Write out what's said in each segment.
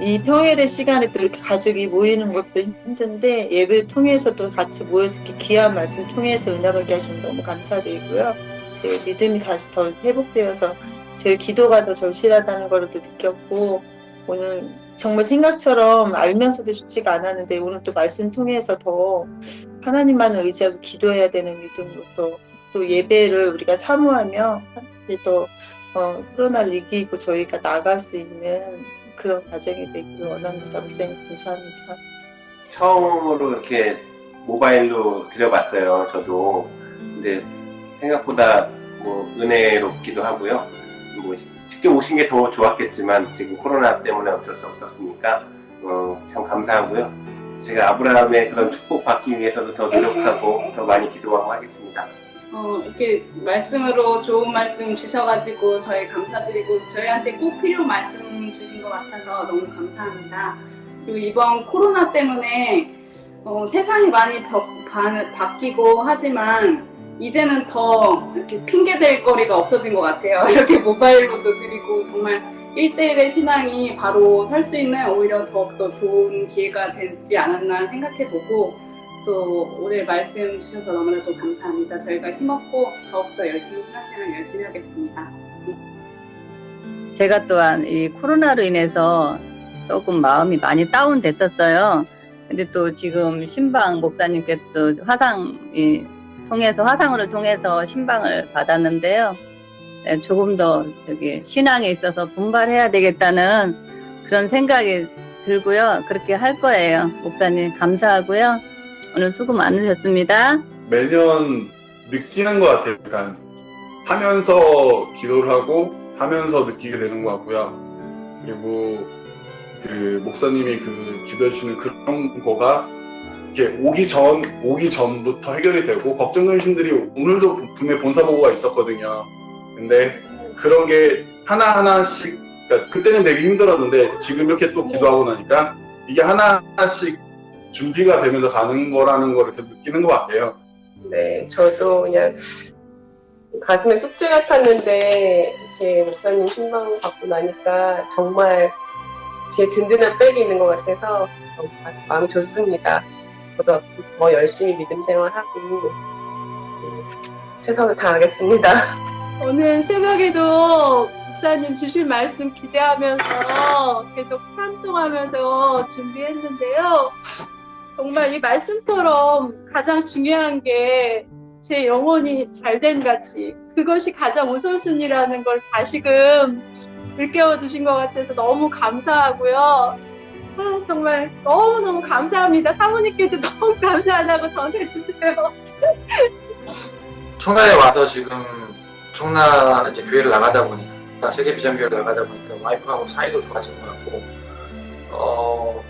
이 평일의 시간에 또 이렇게 가족이 모이는 것도 힘든데 예배를 통해서 또 같이 모여서 이렇게 귀한 말씀 통해서 은혜 받게 하시면 너무 감사드리고요. 제 믿음이 다시 더 회복되어서 제 기도가 더 절실하다는 걸 또 느꼈고 오늘 정말 생각처럼 알면서도 쉽지가 않았는데 오늘 또 말씀 통해서 더 하나님만 의지하고 기도해야 되는 믿음으로 또 예배를 우리가 사모하며 또 코로나를 이기고 저희가 나갈 수 있는 그런 과정이 되기를 원합니다. 목사님 감사합니다. 처음으로 이렇게 모바일로 드려봤어요. 저도. 근데 생각보다 뭐 은혜롭기도 하고요. 뭐 직접 오신 게 더 좋았겠지만 지금 코로나 때문에 어쩔 수 없었으니까 참 감사하고요. 제가 아브라함의 그런 축복 받기 위해서도 더 노력하고 더 많이 기도하고 하겠습니다. 이렇게 말씀으로 좋은 말씀 주셔가지고 저희 감사드리고 저희한테 꼭 필요 말씀 주신 것 같아서 너무 감사합니다. 그리고 이번 코로나 때문에 세상이 많이 바뀌고 하지만 이제는 더 이렇게 핑계댈 거리가 없어진 것 같아요. 이렇게 모바일로도 드리고 정말 1대1의 신앙이 바로 설 수 있는 오히려 더욱더 좋은 기회가 되지 않았나 생각해보고 또 오늘 말씀 주셔서 너무나도 감사합니다. 저희가 힘없고 더욱더 열심히 신앙생활 열심히 하겠습니다. 제가 또한 이 코로나로 인해서 조금 마음이 많이 다운됐었어요. 근데 또 지금 신방 목사님께서 또 화상으로 통해서 신방을 받았는데요. 네, 조금 더 신앙에 있어서 분발해야 되겠다는 그런 생각이 들고요. 그렇게 할 거예요. 목사님 감사하고요. 오늘 수고 많으셨습니다. 매년 느끼는 것 같아요. 약간 하면서 기도를 하고 하면서 느끼게 되는 것 같고요. 그리고 그 목사님이 그 기도해 주시는 그런 거가 이렇게 오기 전부터 해결이 되고 걱정 근심들이 오늘도 분명히 본사보고가 있었거든요. 근데 그런 게 하나하나씩 그러니까 그때는 되게 힘들었는데 지금 이렇게 또 기도하고 나니까 이게 하나하나씩 준비가 되면서 가는 거라는 걸 이렇게 느끼는 것 같아요. 네, 저도 그냥 가슴에 숙제 같았는데 이렇게 목사님 신방 받고 나니까 정말 제 든든한 백이 있는 것 같아서 마음이 좋습니다. 저도 앞으로 더 열심히 믿음 생활하고 최선을 다하겠습니다. 오늘 새벽에도 목사님 주실 말씀 기대하면서 계속 찬송하면서 준비했는데요. 정말 이 말씀처럼 가장 중요한 게 제 영혼이 잘됨 같이 그것이 가장 우선순위라는 걸 다시금 일깨워 주신 것 같아서 너무 감사하고요. 정말 너무너무 감사합니다. 사모님께도 너무 감사하다고 전해주세요. 청라에 와서 지금 청라 이제 교회를 나가다 보니까 세계 비전교회를 나가다 보니까 와이프하고 사이도 좋아진 것 같고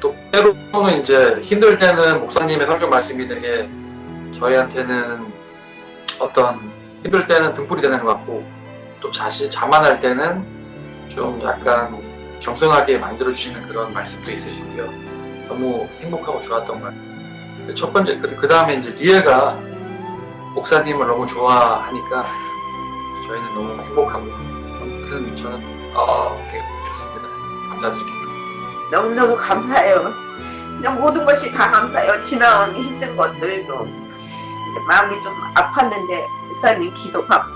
또 때로는 이제 힘들 때는 목사님의 설교 말씀이 되게 저희한테는 어떤 힘들 때는 등불이 되는 것 같고 또 자만할 때는 좀 약간 겸손하게 만들어주시는 그런 말씀도 있으시고요. 너무 행복하고 좋았던 것 같아요. 첫 번째, 그 다음에 이제 리에가 목사님을 너무 좋아하니까 저희는 너무 행복하고 아무튼 저는 되게 좋습니다. 감사드립니다. 너무너무 감사해요. 그냥 모든 것이 다 감사해요. 지나온 힘든 것들도 마음이 좀 아팠는데 목사님 기도 받고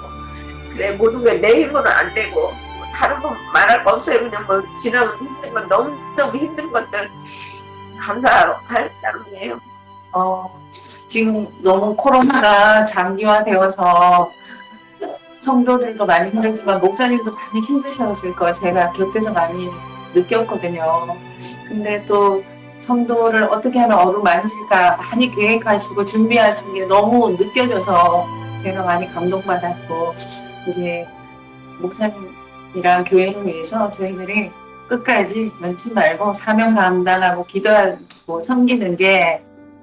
그래 모든 게 내 힘으로는 안 되고 다른 건 말할 거 없어요. 그냥 뭐 지나온 힘든 건 너무너무 힘든 것들 감사할 따름이에요. 지금 너무 코로나가 장기화되어서 성도들도 많이 힘들지만 목사님도 많이 힘드셨을 거 제가 곁에서 많이 느꼈거든요. 근데 또 성도를 어떻게 하면 어루만질까 많이 계획하시고 준비하신 게 너무 느껴져서 제가 많이 감동받았고 이제 목사님이랑 교회를 위해서 저희들이 끝까지 멈지 말고 사명 감당하고 기도하고 섬기는 게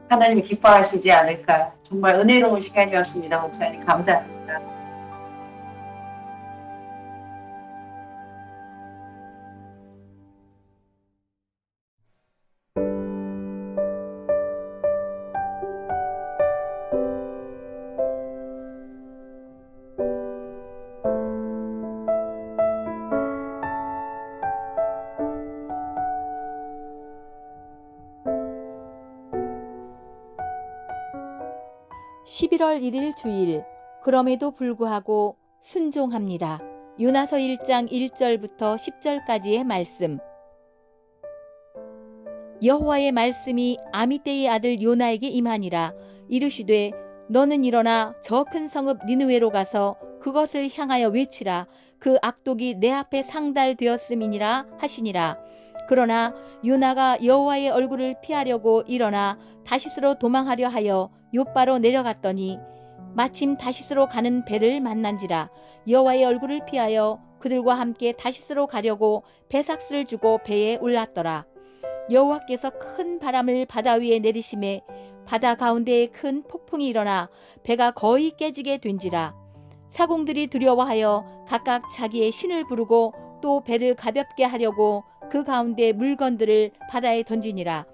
하나님이 기뻐하시지 않을까. 정말 은혜로운 시간이었습니다. 목사님 감사합니다. 11월 1일 주일. 그럼에도 불구하고 순종합니다. 요나서 1장 1절부터 10절까지의 말씀. 여호와의 말씀이 아미떼의 아들 요나에게 임하니라. 이르시되 너는 일어나 저 큰 성읍 니느웨로 가서 그것을 향하여 외치라. 그 악독이 내 앞에 상달되었음이니라 하시니라. 그러나 요나가 여호와의 얼굴을 피하려고 일어나 다시스로 도망하려 하여 욥바로 내려갔더니 마침 다시스로 가는 배를 만난지라. 여호와의 얼굴을 피하여 그들과 함께 다시스로 가려고 배삭스를 주고 배에 올랐더라. 여호와께서 큰 바람을 바다 위에 내리심에 바다 가운데에 큰 폭풍이 일어나 배가 거의 깨지게 된지라. 사공들이 두려워하여 각각 자기의 신을 부르고 또 배를 가볍게 하려고 그 가운데 물건들을 바다에 던지니라.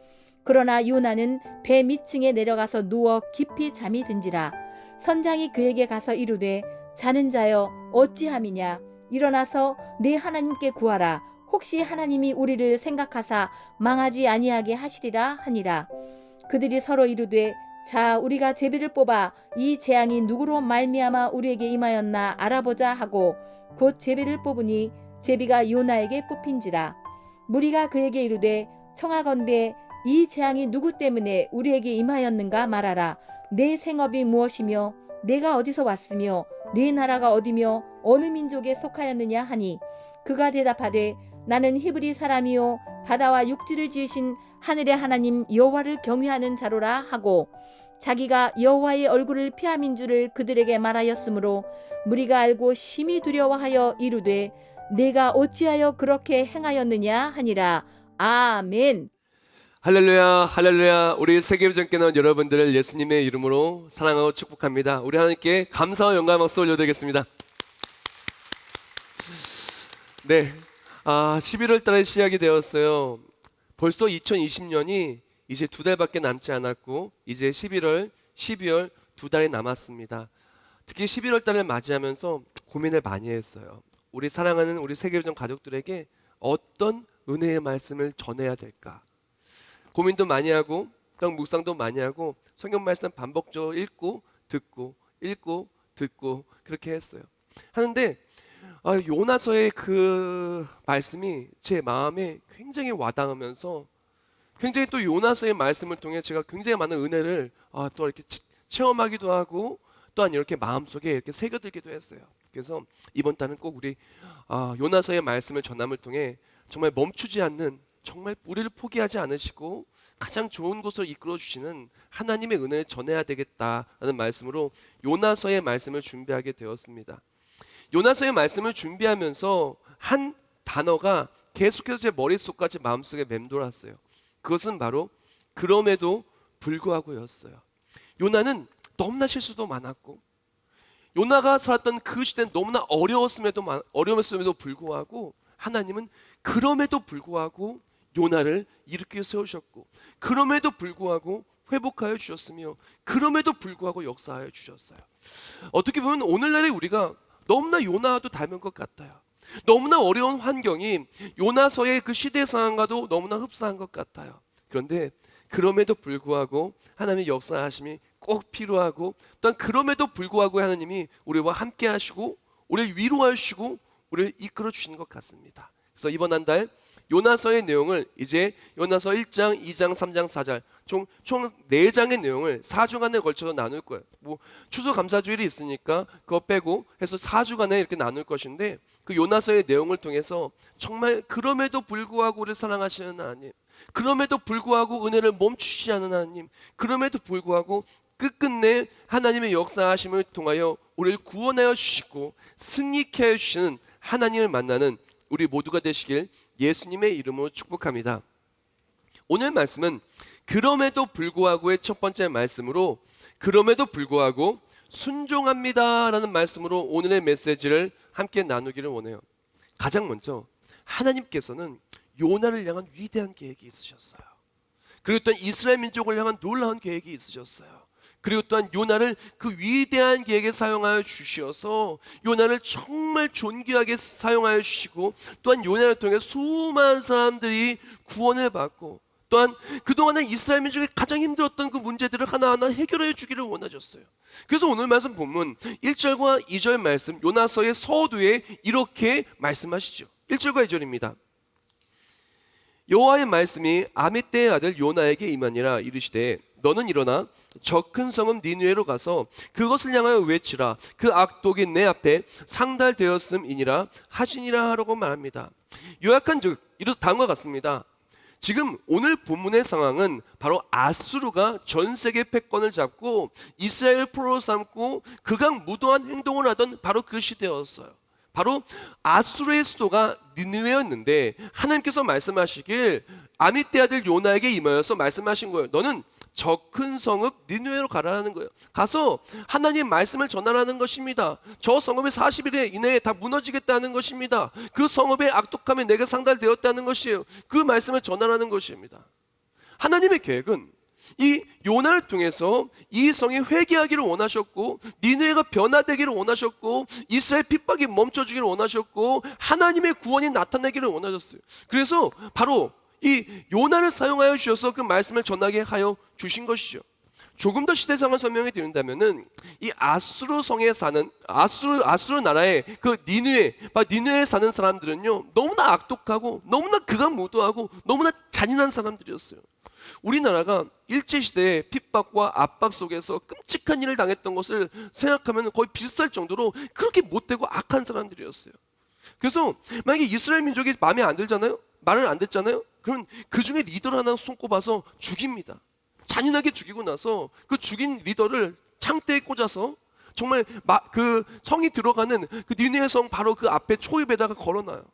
그러나 요나는 배 밑층에 내려가서 누워 깊이 잠이 든지라. 선장이 그에게 가서 이르되 자는 자여 어찌함이냐. 일어나서 네 하나님께 구하라. 혹시 하나님이 우리를 생각하사 망하지 아니하게 하시리라 하니라. 그들이 서로 이르되 자 우리가 제비를 뽑아 이 재앙이 누구로 말미암아 우리에게 임하였나 알아보자 하고 곧 제비를 뽑으니 제비가 요나에게 뽑힌지라. 무리가 그에게 이르되 청하건대 이 재앙이 누구 때문에 우리에게 임하였는가 말하라. 내 생업이 무엇이며 내가 어디서 왔으며 네 나라가 어디며 어느 민족에 속하였느냐 하니 그가 대답하되 나는 히브리 사람이요 바다와 육지를 지으신 하늘의 하나님 여호와를 경외하는 자로라 하고 자기가 여호와의 얼굴을 피함인 줄을 그들에게 말하였으므로 무리가 알고 심히 두려워하여 이르되 내가 어찌하여 그렇게 행하였느냐 하니라. 아멘. 할렐루야, 할렐루야. 우리 세계비전교회 나온 여러분들을 예수님의 이름으로 사랑하고 축복합니다. 우리 하나님께 감사와 영광 박수 올려드리겠습니다. 네, 11월 달에 시작이 되었어요. 벌써 2020년이 이제 2달밖에 남지 않았고 이제 11월, 12월 2달이 남았습니다. 특히 11월 달을 맞이하면서 고민을 많이 했어요. 우리 사랑하는 우리 세계비전 가족들에게 어떤 은혜의 말씀을 전해야 될까? 고민도 많이 하고 또 묵상도 많이 하고 성경 말씀 반복적으로 읽고 듣고 그렇게 했어요. 하는데 요나서의 그 말씀이 제 마음에 굉장히 와닿으면서 굉장히 또 요나서의 말씀을 통해 제가 굉장히 많은 은혜를 또 이렇게 체험하기도 하고 또한 이렇게 마음속에 이렇게 새겨들기도 했어요. 그래서 이번 달은 꼭 우리 요나서의 말씀을 전함을 통해 정말 멈추지 않는 정말 우리를 포기하지 않으시고 가장 좋은 곳으로 이끌어 주시는 하나님의 은혜를 전해야 되겠다라는 말씀으로 요나서의 말씀을 준비하게 되었습니다. 요나서의 말씀을 준비하면서 한 단어가 계속해서 제 머릿속까지 마음속에 맴돌았어요. 그것은 바로 그럼에도 불구하고였어요. 요나는 너무나 실수도 많았고 요나가 살았던 그 시대는 너무나 어려웠음에도 불구하고 하나님은 그럼에도 불구하고 요나를 일으켜 세우셨고 그럼에도 불구하고 회복하여 주셨으며 그럼에도 불구하고 역사하여 주셨어요. 어떻게 보면 오늘날의 우리가 너무나 요나와도 닮은 것 같아요. 너무나 어려운 환경이 요나서의 그 시대 상황과도 너무나 흡사한 것 같아요. 그런데 그럼에도 불구하고 하나님의 역사하심이 꼭 필요하고 또한 그럼에도 불구하고 하나님이 우리와 함께 하시고 우리를 위로하시고 우리를 이끌어 주시는 것 같습니다. 그래서 이번 한 달 요나서의 내용을 이제 요나서 1장, 2장, 3장, 4장 총 4장의 내용을 4주간에 걸쳐서 나눌 거예요. 뭐 추수감사주일이 있으니까 그거 빼고 해서 4주간에 이렇게 나눌 것인데 그 요나서의 내용을 통해서 정말 그럼에도 불구하고 우리를 사랑하시는 하나님, 그럼에도 불구하고 은혜를 멈추시지 않는 하나님, 그럼에도 불구하고 끝끝내 하나님의 역사하심을 통하여 우리를 구원하여 주시고 승리케 하여 주시는 하나님을 만나는 우리 모두가 되시길 예수님의 이름으로 축복합니다. 오늘 말씀은 그럼에도 불구하고의 첫 번째 말씀으로 그럼에도 불구하고 순종합니다 라는 말씀으로 오늘의 메시지를 함께 나누기를 원해요. 가장 먼저 하나님께서는 요나를 향한 위대한 계획이 있으셨어요. 그리고 또한 이스라엘 민족을 향한 놀라운 계획이 있으셨어요. 그리고 또한 요나를 그 위대한 계획에 사용하여 주시어서 요나를 정말 존귀하게 사용하여 주시고 또한 요나를 통해 수많은 사람들이 구원을 받고 또한 그동안에 이스라엘 민족이 가장 힘들었던 그 문제들을 하나하나 해결해 주기를 원하셨어요. 그래서 오늘 말씀 본문 1절과 2절 말씀, 요나서의 서두에 이렇게 말씀하시죠. 1절과 2절입니다. 여호와의 말씀이 아미떼의 아들 요나에게 임하니라. 이르시되 너는 일어나 저 큰 성읍 니느웨로 가서 그것을 향하여 외치라. 그 악독이 내 앞에 상달되었음이니라 하시니라 하라고 말합니다. 요약한즉 다음과 같습니다. 지금 오늘 본문의 상황은 바로 아수르가 전 세계 패권을 잡고 이스라엘 포로로 삼고 극악무도한 행동을 하던 바로 그 시대였어요. 바로 아수르의 수도가 니느웨였는데 하나님께서 말씀하시길 아미떼 아들 요나에게 임하여서 말씀하신 거예요. 너는 저 큰 성읍 니느웨로 가라는 거예요. 가서 하나님의 말씀을 전하라는 것입니다. 저 성읍이 40일 이내에 다 무너지겠다는 것입니다. 그 성읍의 악독함이 내게 상달되었다는 것이에요. 그 말씀을 전하라는 것입니다. 하나님의 계획은 이 요나를 통해서 이 성이 회개하기를 원하셨고 니느웨가 변화되기를 원하셨고 이스라엘 핍박이 멈춰주기를 원하셨고 하나님의 구원이 나타나기를 원하셨어요. 그래서 바로 이 요나를 사용하여 주셔서 그 말씀을 전하게 하여 주신 것이죠. 조금 더 시대상을 설명해 드린다면은 이 아수르 성에 사는 아수르 나라의 그 니느웨에 사는 사람들은요 너무나 악독하고 너무나 극악무도하고 너무나 잔인한 사람들이었어요. 우리나라가 일제시대의 핍박과 압박 속에서 끔찍한 일을 당했던 것을 생각하면 거의 비슷할 정도로 그렇게 못되고 악한 사람들이었어요. 그래서 만약에 이스라엘 민족이 마음에 안 들잖아요? 말을 안 듣잖아요? 그럼 그 중에 리더를 하나 손꼽아서 죽입니다. 잔인하게 죽이고 나서 그 죽인 리더를 창대에 꽂아서 정말 그 성이 들어가는 그 니느웨 성 바로 그 앞에 초입에다가 걸어놔요.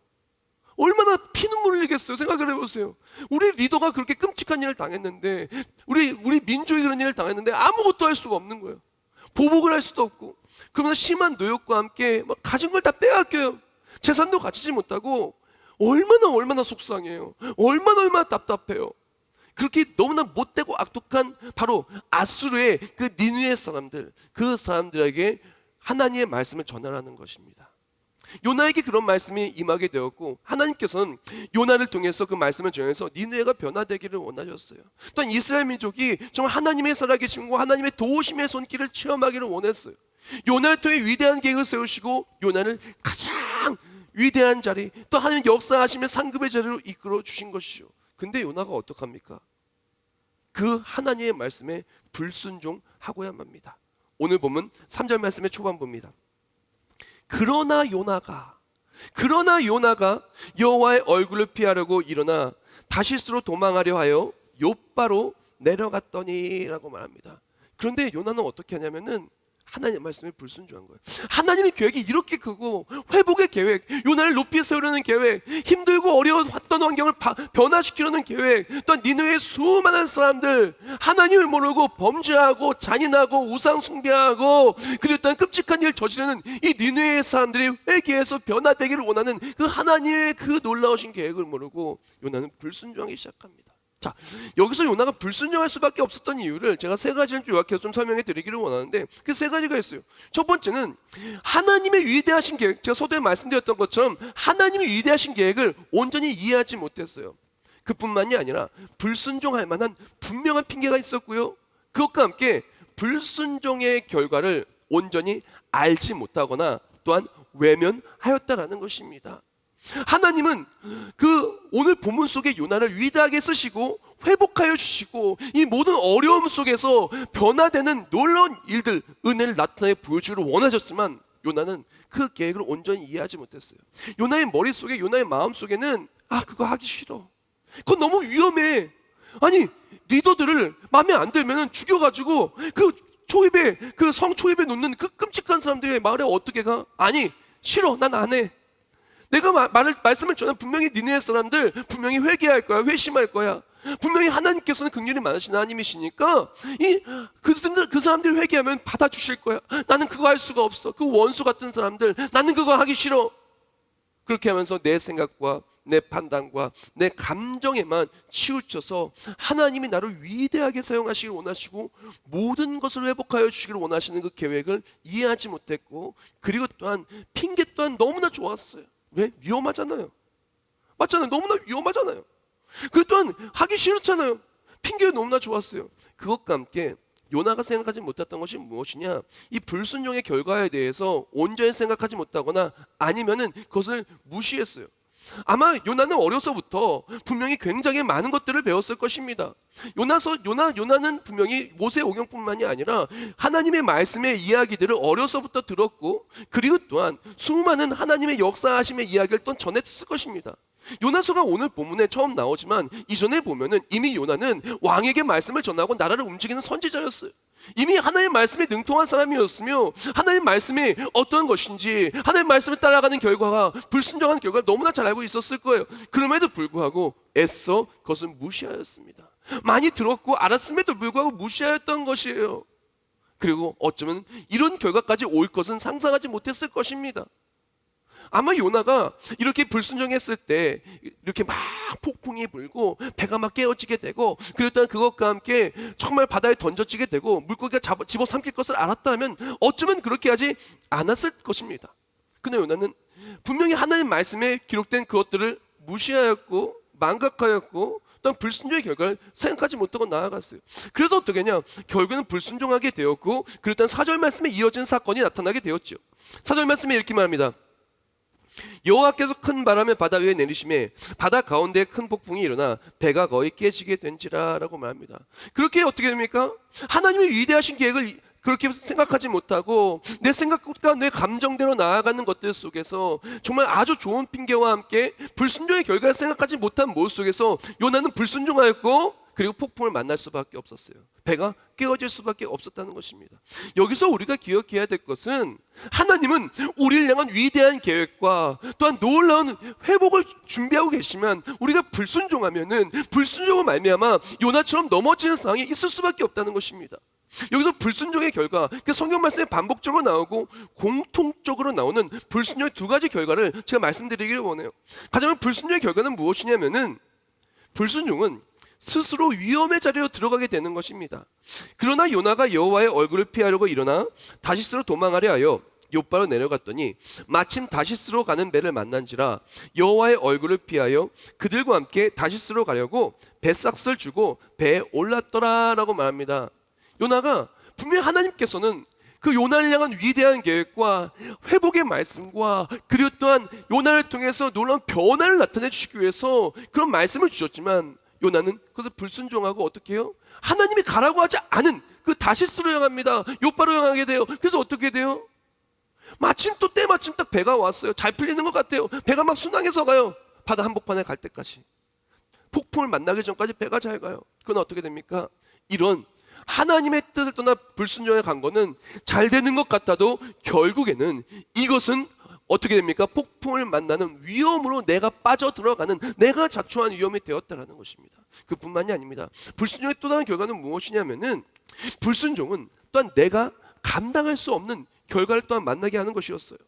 얼마나 피눈물을 흘리겠어요. 생각을 해보세요. 우리 리더가 그렇게 끔찍한 일을 당했는데 우리 민족이 그런 일을 당했는데 아무것도 할 수가 없는 거예요. 보복을 할 수도 없고 그러면서 심한 노역과 함께 막 가진 걸 다 빼앗겨요. 재산도 갖추지 못하고 얼마나 속상해요. 얼마나 답답해요. 그렇게 너무나 못되고 악독한 바로 아수르의 그 니느웨 사람들, 그 사람들에게 하나님의 말씀을 전하라는 것입니다. 요나에게 그런 말씀이 임하게 되었고 하나님께서는 요나를 통해서 그 말씀을 전해서 니느웨가 변화되기를 원하셨어요. 또한 이스라엘 민족이 정말 하나님의 살아계심과 하나님의 도우심의 손길을 체험하기를 원했어요. 요나를 통해 위대한 계획을 세우시고 요나를 가장 위대한 자리, 또 하나님 역사하시며 상급의 자리로 이끌어 주신 것이죠. 근데 요나가 어떡합니까? 그 하나님의 말씀에 불순종하고야만 합니다. 오늘 보면 3절 말씀의 초반부입니다. 그러나 요나가 여호와의 얼굴을 피하려고 일어나 다시스로 도망하려 하여 욥바로 내려갔더니라고 말합니다. 그런데 요나는 어떻게 하냐면은 하나님의 말씀에 불순종한 거예요. 하나님의 계획이 이렇게 크고 회복의 계획, 요나를 높이 세우려는 계획, 힘들고 어려웠던 환경을 변화시키려는 계획, 또한 니느웨의 수많은 사람들 하나님을 모르고 범죄하고 잔인하고 우상 숭배하고 그리고 또한 끔찍한 일을 저지르는 이 니느웨의 사람들이 회개해서 변화되기를 원하는 그 하나님의 그 놀라우신 계획을 모르고 요나는 불순종하기 시작합니다. 자, 여기서 요나가 불순종할 수밖에 없었던 이유를 제가 세 가지를 요약해서 좀 설명해 드리기를 원하는데 그 세 가지가 있어요. 첫 번째는 하나님의 위대하신 계획, 제가 서두에 말씀드렸던 것처럼 하나님의 위대하신 계획을 온전히 이해하지 못했어요. 그뿐만이 아니라 불순종할 만한 분명한 핑계가 있었고요. 그것과 함께 불순종의 결과를 온전히 알지 못하거나 또한 외면하였다라는 것입니다. 하나님은 그 오늘 본문 속에 요나를 위대하게 쓰시고 회복하여 주시고 이 모든 어려움 속에서 변화되는 놀라운 일들, 은혜를 나타내 보여주기를 원하셨지만 요나는 그 계획을 온전히 이해하지 못했어요. 요나의 머릿속에, 요나의 마음속에는 그거 하기 싫어, 그건 너무 위험해, 아니 리더들을 마음에 안 들면 죽여가지고 그 초입에, 그 성 초입에 놓는 그 끔찍한 사람들의 마을에 어떻게 가? 아니 싫어, 난 안 해. 내가 말씀을 전하면 분명히 니느웨 사람들 분명히 회개할 거야, 회심할 거야. 분명히 하나님께서는 긍휼이 많으신 하나님이시니까 그 사람들이 회개하면 받아주실 거야. 나는 그거 할 수가 없어. 그 원수 같은 사람들, 나는 그거 하기 싫어. 그렇게 하면서 내 생각과 내 판단과 내 감정에만 치우쳐서 하나님이 나를 위대하게 사용하시길 원하시고 모든 것을 회복하여 주시길 원하시는 그 계획을 이해하지 못했고, 그리고 또한 핑계 또한 너무나 좋았어요. 왜? 위험하잖아요. 맞잖아요. 너무나 위험하잖아요. 그리고 또한 하기 싫었잖아요. 핑계가 너무나 좋았어요. 그것과 함께 요나가 생각하지 못했던 것이 무엇이냐? 이 불순종의 결과에 대해서 온전히 생각하지 못하거나 아니면은 그것을 무시했어요. 아마 요나는 어려서부터 분명히 굉장히 많은 것들을 배웠을 것입니다. 요나는 분명히 모세 오경뿐만이 아니라 하나님의 말씀의 이야기들을 어려서부터 들었고, 그리고 또한 수많은 하나님의 역사하심의 이야기를 또 전했을 것입니다. 요나서가 오늘 본문에 처음 나오지만 이전에 보면은 이미 요나는 왕에게 말씀을 전하고 나라를 움직이는 선지자였어요. 이미 하나님의 말씀에 능통한 사람이었으며 하나님의 말씀이 어떤 것인지, 하나님의 말씀을 따라가는 결과가 불순종한 결과를 너무나 잘 알고 있었을 거예요. 그럼에도 불구하고 애써 그것을 무시하였습니다. 많이 들었고 알았음에도 불구하고 무시하였던 것이에요. 그리고 어쩌면 이런 결과까지 올 것은 상상하지 못했을 것입니다. 아마 요나가 이렇게 불순종했을 때 이렇게 막 폭풍이 불고 배가 막 깨어지게 되고, 그랬던 그것과 함께 정말 바다에 던져지게 되고 물고기가 집어삼킬 것을 알았다면 어쩌면 그렇게 하지 않았을 것입니다. 근데 요나는 분명히 하나님 말씀에 기록된 그것들을 무시하였고 망각하였고 또한 불순종의 결과를 생각하지 못하고 나아갔어요. 그래서 어떻게 했냐? 결국에는 불순종하게 되었고, 그랬던 4절 말씀에 이어진 사건이 나타나게 되었죠. 4절 말씀에 이렇게 말합니다. 여호와께서 큰 바람을 바다 위에 내리심에 바다 가운데에 큰 폭풍이 일어나 배가 거의 깨지게 된지라 라고 말합니다. 그렇게 어떻게 됩니까? 하나님의 위대하신 계획을 그렇게 생각하지 못하고 내 생각과 내 감정대로 나아가는 것들 속에서 정말 아주 좋은 핑계와 함께 불순종의 결과를 생각하지 못한 모습 속에서 요나는 불순종하였고, 그리고 폭풍을 만날 수밖에 없었어요. 배가 깨어질 수밖에 없었다는 것입니다. 여기서 우리가 기억해야 될 것은 하나님은 우리를 향한 위대한 계획과 또한 놀라운 회복을 준비하고 계시면 우리가 불순종하면은 불순종을 말미암아 요나처럼 넘어지는 상황이 있을 수밖에 없다는 것입니다. 여기서 불순종의 결과, 성경 말씀에 반복적으로 나오고 공통적으로 나오는 불순종의 두 가지 결과를 제가 말씀드리기를 원해요. 가장 불순종의 결과는 무엇이냐면은 불순종은 스스로 위험의 자리로 들어가게 되는 것입니다. 그러나 요나가 여호와의 얼굴을 피하려고 일어나 다시스로 도망하려 하여 욥바로 내려갔더니 마침 다시스로 가는 배를 만난지라 여호와의 얼굴을 피하여 그들과 함께 다시스로 가려고 배삭스를 주고 배에 올랐더라 라고 말합니다. 요나가 분명히 하나님께서는 그 요나를 향한 위대한 계획과 회복의 말씀과 그리고 또한 요나를 통해서 놀라운 변화를 나타내 주시기 위해서 그런 말씀을 주셨지만 요나는 그것을 불순종하고 어떻게 해요? 하나님이 가라고 하지 않은 그 다시스로 향합니다. 욥바로 향하게 돼요. 그래서 어떻게 돼요? 마침 또 때마침 딱 배가 왔어요. 잘 풀리는 것 같아요. 배가 막 순항해서 가요. 바다 한복판에 갈 때까지. 폭풍을 만나기 전까지 배가 잘 가요. 그건 어떻게 됩니까? 이런 하나님의 뜻을 떠나 불순종에 간 거는 잘 되는 것 같아도 결국에는 이것은 어떻게 됩니까? 폭풍을 만나는 위험으로 내가 빠져들어가는, 내가 자초한 위험이 되었다는 것입니다. 그뿐만이 아닙니다. 불순종의 또 다른 결과는 무엇이냐면은 불순종은 또한 내가 감당할 수 없는 결과를 또한 만나게 하는 것이었어요.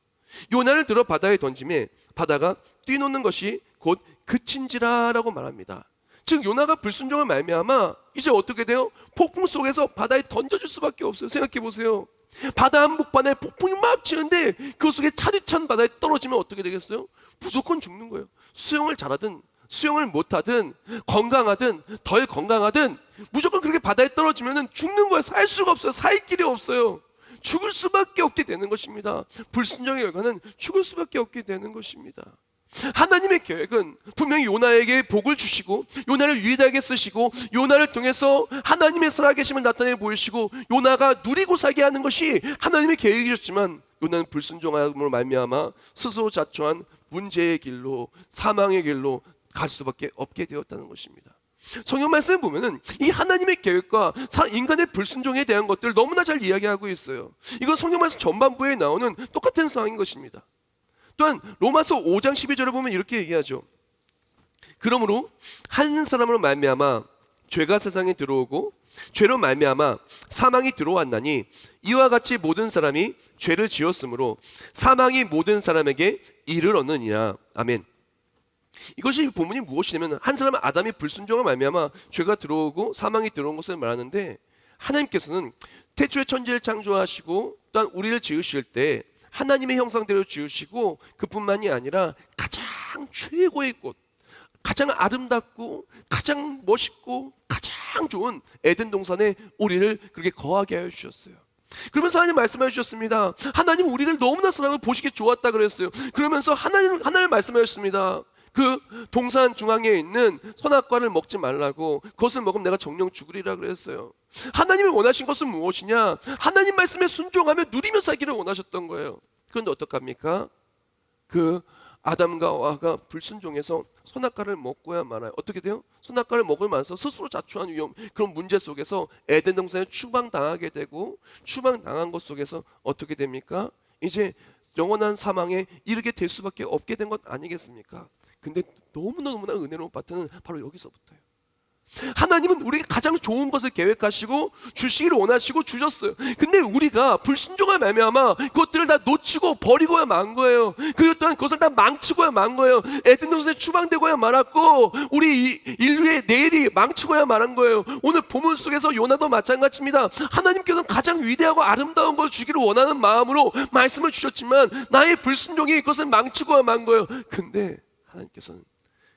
요나를 들어 바다에 던짐에 바다가 뛰노는 것이 곧 그친지라 라고 말합니다. 즉 요나가 불순종을 말미암아 이제 어떻게 돼요? 폭풍 속에서 바다에 던져질 수밖에 없어요. 생각해 보세요. 바다 한복판에 폭풍이 막 치는데 그 속에 차디찬 바다에 떨어지면 어떻게 되겠어요? 무조건 죽는 거예요. 수영을 잘하든 수영을 못하든 건강하든 덜 건강하든 무조건 그렇게 바다에 떨어지면 죽는 거예요. 살 수가 없어요. 살 길이 없어요. 죽을 수밖에 없게 되는 것입니다. 불순종의 결과는 죽을 수밖에 없게 되는 것입니다. 하나님의 계획은 분명히 요나에게 복을 주시고 요나를 위대하게 쓰시고 요나를 통해서 하나님의 살아계심을 나타내 보이시고 요나가 누리고 살게 하는 것이 하나님의 계획이었지만 요나는 불순종함으로 말미암아 스스로 자초한 문제의 길로, 사망의 길로 갈 수밖에 없게 되었다는 것입니다. 성경 말씀을 보면은 이 하나님의 계획과 인간의 불순종에 대한 것들을 너무나 잘 이야기하고 있어요. 이건 성경 말씀 전반부에 나오는 똑같은 상황인 것입니다. 또한 로마서 5장 12절을 보면 이렇게 얘기하죠. 그러므로 한 사람으로 말미암아 죄가 세상에 들어오고 죄로 말미암아 사망이 들어왔나니 이와 같이 모든 사람이 죄를 지었으므로 사망이 모든 사람에게 이르렀느니라. 아멘. 이것이 본문이 무엇이냐면 한 사람은 아담이 불순종을 말미암아 죄가 들어오고 사망이 들어온 것을 말하는데, 하나님께서는 태초에 천지를 창조하시고 또한 우리를 지으실 때 하나님의 형상대로 지으시고 그뿐만이 아니라 가장 최고의 꽃, 가장 아름답고 가장 멋있고 가장 좋은 에덴 동산에 우리를 그렇게 거하게 하여 주셨어요. 그러면서 하나님 말씀해 주셨습니다. 하나님 우리를 너무나 사랑하고 보시기 좋았다 그랬어요. 그러면서 하나님 말씀하셨습니다. 그 동산 중앙에 있는 선악과를 먹지 말라고, 그것을 먹으면 내가 정령 죽으리라 그랬어요. 하나님이 원하신 것은 무엇이냐? 하나님 말씀에 순종하며 누리며 살기를 원하셨던 거예요. 그런데 어떡합니까? 그 아담과 하와가 불순종해서 선악과를 먹고야 말아요. 어떻게 돼요? 선악과를 먹으면서 스스로 자초한 위험, 그런 문제 속에서 에덴 동산에 추방당하게 되고, 추방당한 것 속에서 어떻게 됩니까? 이제 영원한 사망에 이르게 될 수밖에 없게 된 것 아니겠습니까? 근데 너무나 은혜로운 파트는 바로 여기서부터예요. 하나님은 우리에게 가장 좋은 것을 계획하시고 주시기를 원하시고 주셨어요. 근데 우리가 불순종할 말미암아 그것들을 다 놓치고 버리고야 만 거예요. 그리고 또한 그것을 다 망치고야 만 거예요. 에덴 동산에 추방되고야 말았고, 우리 인류의 내일이 망치고야 말한 거예요. 오늘 본문 속에서 요나도 마찬가지입니다. 하나님께서는 가장 위대하고 아름다운 걸 주기를 원하는 마음으로 말씀을 주셨지만 나의 불순종이 그것을 망치고야 만 거예요. 근데 하나님께서는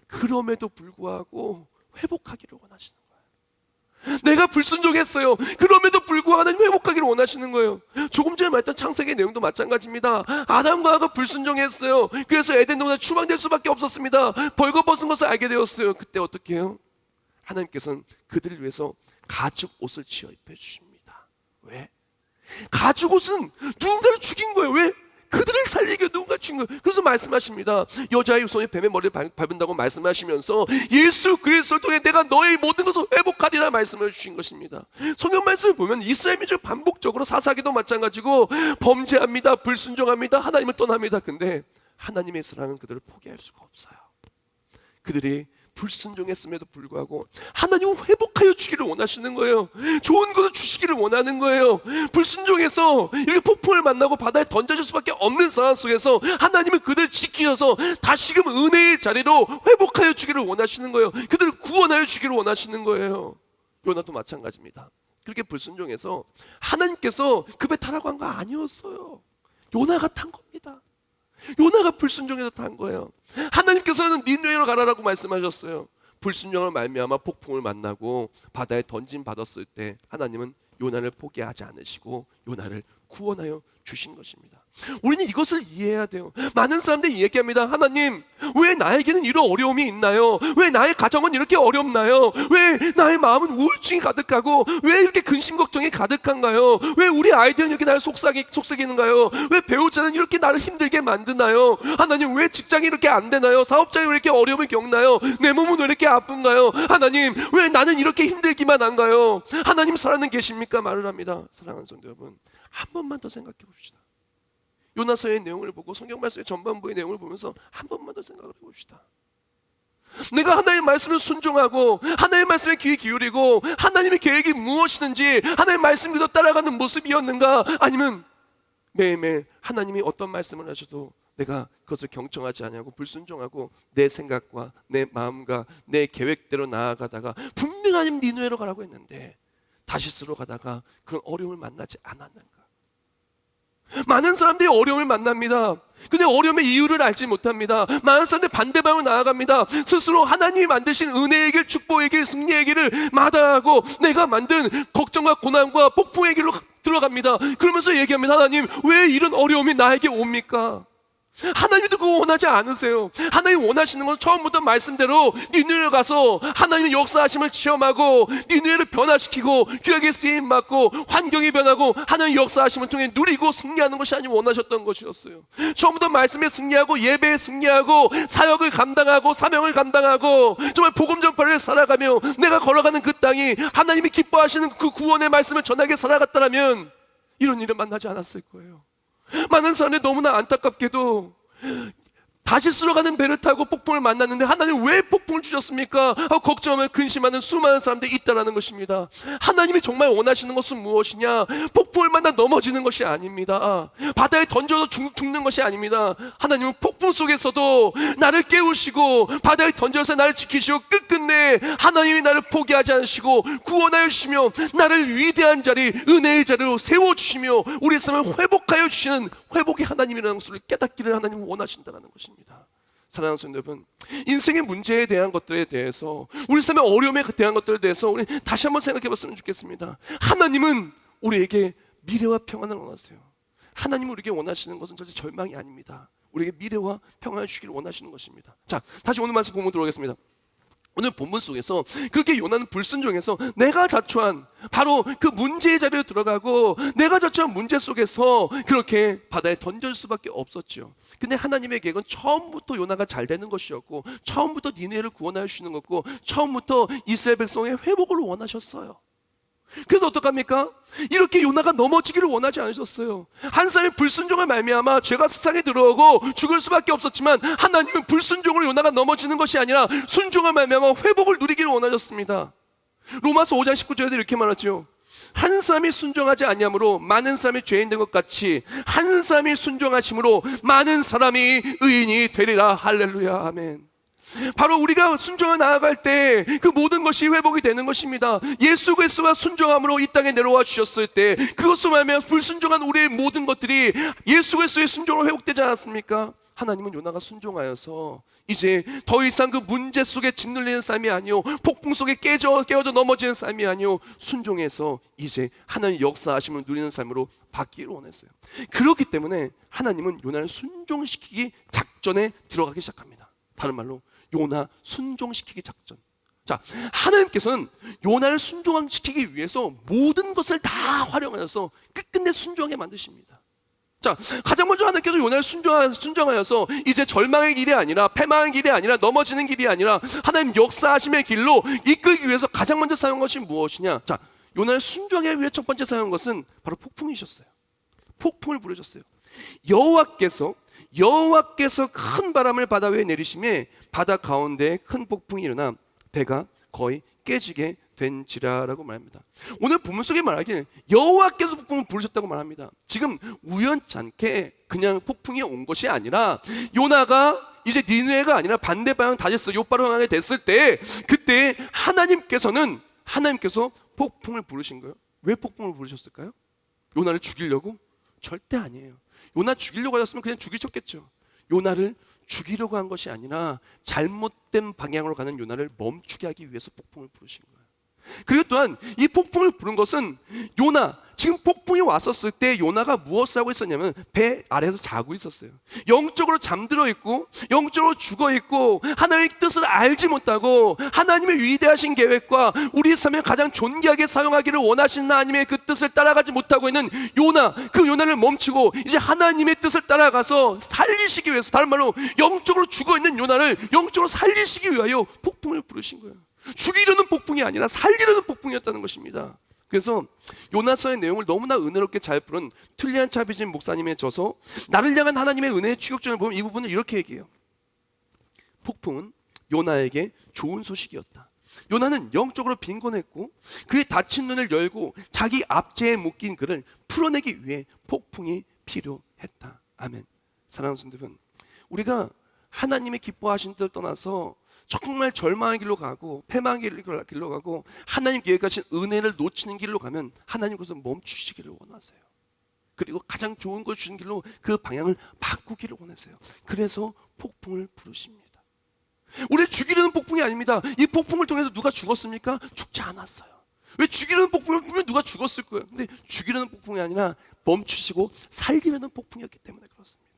그럼에도 불구하고 회복하기를 원하시는 거예요. 내가 불순종했어요. 그럼에도 불구하고 하나님 회복하기를 원하시는 거예요. 조금 전에 말했던 창세기의 내용도 마찬가지입니다. 아담과 하와가 불순종했어요. 그래서 에덴 동산에 추방될 수밖에 없었습니다. 벌거벗은 것을 알게 되었어요. 그때 어떻게 해요? 하나님께서는 그들을 위해서 가죽 옷을 지어 입혀 주십니다. 왜? 가죽 옷은 누군가를 죽인 거예요. 왜? 그들을 살리기 위해 누군가 죽인 거예요. 그래서 말씀하십니다. 여자의 손이 뱀의 머리를 밟은다고 말씀하시면서 예수 그리스도를 통해 내가 너의 모든 것을 회복하리라 말씀을 주신 것입니다. 성경 말씀을 보면 이스라엘 민족이 반복적으로 사사기도 마찬가지고 범죄합니다. 불순종합니다. 하나님을 떠납니다. 근데 하나님의 사랑은 그들을 포기할 수가 없어요. 그들이 불순종했음에도 불구하고 하나님은 회복하여 주기를 원하시는 거예요. 좋은 것을 주시기를 원하는 거예요. 불순종해서 이렇게 폭풍을 만나고 바다에 던져질 수밖에 없는 상황 속에서 하나님은 그들을 지키셔서 다시금 은혜의 자리로 회복하여 주기를 원하시는 거예요. 그들을 구원하여 주기를 원하시는 거예요. 요나도 마찬가지입니다. 그렇게 불순종해서 하나님께서 그 배 타라고 한 거 아니었어요. 요나가 탄 겁니다. 요나가 불순종해서 탄 거예요. 하나님께서는 니느웨로 가라라고 말씀하셨어요. 불순종을 말미암아 폭풍을 만나고 바다에 던짐 받았을 때 하나님은 요나를 포기하지 않으시고 요나를 구원하여 주신 것입니다. 우리는 이것을 이해해야 돼요. 많은 사람들이 얘기합니다. 하나님, 왜 나에게는 이런 어려움이 있나요? 왜 나의 가정은 이렇게 어렵나요? 왜 나의 마음은 우울증이 가득하고 왜 이렇게 근심 걱정이 가득한가요? 왜 우리 아이들은 이렇게 나를 속삭이는가요? 왜 배우자는 이렇게 나를 힘들게 만드나요? 하나님, 왜 직장이 이렇게 안 되나요? 사업장이 왜 이렇게 어려움을 겪나요? 내 몸은 왜 이렇게 아픈가요? 하나님, 왜 나는 이렇게 힘들기만 한가요? 하나님 살아는 계십니까? 말을 합니다. 사랑하는 성도 여러분, 한 번만 더 생각해 봅시다. 요나서의 내용을 보고 성경 말씀의 전반부의 내용을 보면서 한 번만 더 생각을 해봅시다. 내가 하나님의 말씀을 순종하고 하나님의 말씀에 귀 기울이고 하나님의 계획이 무엇이든지 하나님의 말씀 그대로 따라가는 모습이었는가? 아니면 매일매일 하나님이 어떤 말씀을 하셔도 내가 그것을 경청하지 않냐고 불순종하고 내 생각과 내 마음과 내 계획대로 나아가다가 분명히 하나님 니느웨로 가라고 했는데 다시스로 가다가 그런 어려움을 만나지 않았는가? 많은 사람들이 어려움을 만납니다. 근데 어려움의 이유를 알지 못합니다. 많은 사람들이 반대방으로 나아갑니다. 스스로 하나님이 만드신 은혜의 길, 축복의 길, 승리의 길을 마다하고 내가 만든 걱정과 고난과 폭풍의 길로 들어갑니다. 그러면서 얘기합니다. 하나님, 왜 이런 어려움이 나에게 옵니까? 하나님도 그거 원하지 않으세요. 하나님 원하시는 건 처음부터 말씀대로 니느웨로 가서 하나님의 역사하심을 체험하고 니느웨를 변화시키고 귀하게 쓰임받고 환경이 변하고 하나님의 역사하심을 통해 누리고 승리하는 것이 하나님 원하셨던 것이었어요. 처음부터 말씀에 승리하고 예배에 승리하고 사역을 감당하고 사명을 감당하고 정말 복음 전파를 살아가며 내가 걸어가는 그 땅이 하나님이 기뻐하시는 그 구원의 말씀을 전하게 살아갔다면 이런 일을 만나지 않았을 거예요. 많은 사람들이 너무나 안타깝게도 다시스로 가는 배를 타고 폭풍을 만났는데 하나님 왜 폭풍을 주셨습니까? 하고 걱정하며 근심하는 수많은 사람들이 있다라는 것입니다. 하나님이 정말 원하시는 것은 무엇이냐? 폭풍을 만나 넘어지는 것이 아닙니다. 바다에 던져서 죽는 것이 아닙니다. 하나님은 폭풍 속에서도 나를 깨우시고 바다에 던져서 나를 지키시고 끝끝내 하나님이 나를 포기하지 않으시고 구원하여 주시며 나를 위대한 자리, 은혜의 자리로 세워주시며 우리 삶을 회복하여 주시는 회복의 하나님이라는 것을 깨닫기를 하나님은 원하신다는 것입니다. 사랑하는 성도 여러분, 인생의 문제에 대한 것들에 대해서, 우리 삶의 어려움에 대한 것들에 대해서 우리 다시 한번 생각해 봤으면 좋겠습니다. 하나님은 우리에게 미래와 평안을 원하세요. 하나님은 우리에게 원하시는 것은 절대 절망이 아닙니다. 우리에게 미래와 평안을 주기를 원하시는 것입니다. 자, 다시 오늘 말씀 본문 들어오겠습니다. 오늘 본문 속에서 그렇게 요나는 불순종해서 내가 자초한 바로 그 문제의 자리로 들어가고 내가 자초한 문제 속에서 그렇게 바다에 던질 수밖에 없었죠. 근데 하나님의 계획은 처음부터 요나가 잘 되는 것이었고, 처음부터 니느웨를 구원하여 주시는 것고, 처음부터 이스라엘 백성의 회복을 원하셨어요. 그래서 어떡합니까? 이렇게 요나가 넘어지기를 원하지 않으셨어요. 한 사람의 불순종을 말미암아 죄가 세상에 들어오고 죽을 수밖에 없었지만, 하나님은 불순종으로 요나가 넘어지는 것이 아니라 순종을 말미암아 회복을 누리기를 원하셨습니다. 로마서 5장 19절에도 이렇게 말하죠. 한 사람이 순종하지 아니함으로 많은 사람이 죄인 된 것 같이 한 사람이 순종하심으로 많은 사람이 의인이 되리라. 할렐루야. 아멘. 바로 우리가 순종을 나아갈 때 그 모든 것이 회복이 되는 것입니다. 예수 그리스도가 순종함으로 이 땅에 내려와 주셨을 때 그것으로 말미암아 불순종한 우리의 모든 것들이 예수 그리스도의 순종으로 회복되지 않았습니까? 하나님은 요나가 순종하여서 이제 더 이상 그 문제 속에 짓눌리는 삶이 아니요, 폭풍 속에 깨져 넘어지는 삶이 아니요, 순종해서 이제 하나님의 역사하심을 누리는 삶으로 바뀌기를 원했어요. 그렇기 때문에 하나님은 요나를 순종시키기 작전에 들어가기 시작합니다. 다른 말로 요나 순종시키기 작전. 자, 하나님께서는 요나를 순종시키기 위해서 모든 것을 다 활용하셔서 끝끝내 순종하게 만드십니다. 자, 가장 먼저 하나님께서 요나를 순종하여서 이제 절망의 길이 아니라, 패망의 길이 아니라, 넘어지는 길이 아니라 하나님 역사하심의 길로 이끌기 위해서 가장 먼저 사용한 것이 무엇이냐? 자, 요나를 순종하기 위해 첫 번째 사용한 것은 바로 폭풍이셨어요. 폭풍을 부르셨어요. 여호와께서 큰 바람을 바다 위에 내리심에 바다 가운데 큰 폭풍이 일어나 배가 거의 깨지게 된지라라고 말합니다. 오늘 본문 속에 말하기는 여호와께서 폭풍을 부르셨다고 말합니다. 지금 우연찮게 그냥 폭풍이 온 것이 아니라, 요나가 이제 니느웨가 아니라 반대 방향 다제스 요바로 향하게 됐을 때, 그때 하나님께서 폭풍을 부르신 거예요. 왜 폭풍을 부르셨을까요? 요나를 죽이려고? 절대 아니에요. 요나 죽이려고 하셨으면 그냥 죽이셨겠죠. 요나를 죽이려고 한 것이 아니라 잘못된 방향으로 가는 요나를 멈추게 하기 위해서 폭풍을 부르신 거예요. 그리고 또한 이 폭풍을 부른 것은 요나, 지금 폭풍이 왔었을 때 요나가 무엇을 하고 있었냐면 배 아래에서 자고 있었어요. 영적으로 잠들어 있고 영적으로 죽어 있고 하나님의 뜻을 알지 못하고 하나님의 위대하신 계획과 우리 삶에 가장 존귀하게 사용하기를 원하시는 하나님의 그 뜻을 따라가지 못하고 있는 요나, 그 요나를 멈추고 이제 하나님의 뜻을 따라가서 살리시기 위해서, 다른 말로 영적으로 죽어 있는 요나를 영적으로 살리시기 위하여 폭풍을 부르신 거예요. 죽이려는 폭풍이 아니라 살리려는 폭풍이었다는 것입니다. 그래서 요나서의 내용을 너무나 은혜롭게 잘 풀은 툴리안 차비진 목사님의 저서 나를 향한 하나님의 은혜의 추격전을 보면 이 부분을 이렇게 얘기해요. 폭풍은 요나에게 좋은 소식이었다. 요나는 영적으로 빈곤했고 그의 닫힌 눈을 열고 자기 압제에 묶인 그를 풀어내기 위해 폭풍이 필요했다. 아멘. 사랑하는 성도 여러분, 우리가 하나님의 기뻐하신 뜻을 떠나서 정말 절망의 길로 가고 패망의 길로 가고 하나님 계획하신 은혜를 놓치는 길로 가면 하나님 그것을 멈추시기를 원하세요. 그리고 가장 좋은 걸 주신 길로 그 방향을 바꾸기를 원하세요. 그래서 폭풍을 부르십니다. 우리 죽이려는 폭풍이 아닙니다. 이 폭풍을 통해서 누가 죽었습니까? 죽지 않았어요. 왜 죽이려는 폭풍을 불면 누가 죽었을 거예요. 근데 죽이려는 폭풍이 아니라 멈추시고 살리려는 폭풍이었기 때문에 그렇습니다.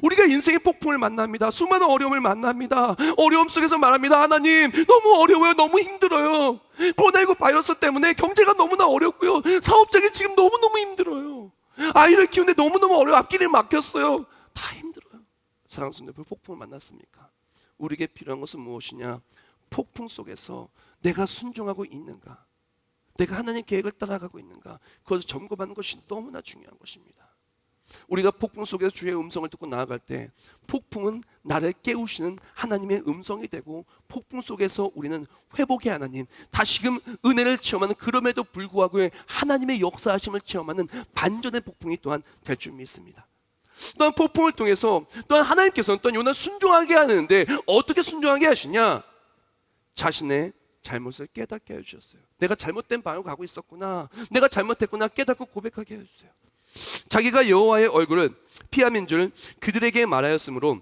우리가 인생의 폭풍을 만납니다. 수많은 어려움을 만납니다. 어려움 속에서 말합니다. 하나님, 너무 어려워요. 너무 힘들어요. 코로나19 바이러스 때문에 경제가 너무나 어렵고요. 사업장이 지금 너무너무 힘들어요. 아이를 키우는데 너무너무 어려워요. 앞길이 막혔어요. 다 힘들어요. 사랑하는 성도들, 폭풍을 만났습니까? 우리에게 필요한 것은 무엇이냐? 폭풍 속에서 내가 순종하고 있는가? 내가 하나님 계획을 따라가고 있는가? 그것을 점검하는 것이 너무나 중요한 것입니다. 우리가 폭풍 속에서 주의 음성을 듣고 나아갈 때 폭풍은 나를 깨우시는 하나님의 음성이 되고, 폭풍 속에서 우리는 회복의 하나님, 다시금 은혜를 체험하는, 그럼에도 불구하고 하나님의 역사하심을 체험하는 반전의 폭풍이 또한 될 줄 믿습니다. 또한 폭풍을 통해서 또한 하나님께서는 또한 요나를 순종하게 하는데 어떻게 순종하게 하시냐? 자신의 잘못을 깨닫게 해주셨어요. 내가 잘못된 방향으로 가고 있었구나, 내가 잘못했구나 깨닫고 고백하게 해주세요. 자기가 여호와의 얼굴을 피함인 줄 그들에게 말하였으므로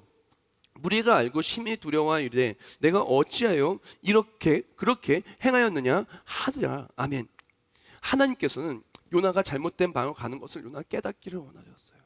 무리가 알고 심히 두려워하여 이르되 내가 어찌하여 이렇게 그렇게 행하였느냐 하더라. 아멘. 하나님께서는 요나가 잘못된 방향으로 가는 것을 요나가 깨닫기를 원하셨어요.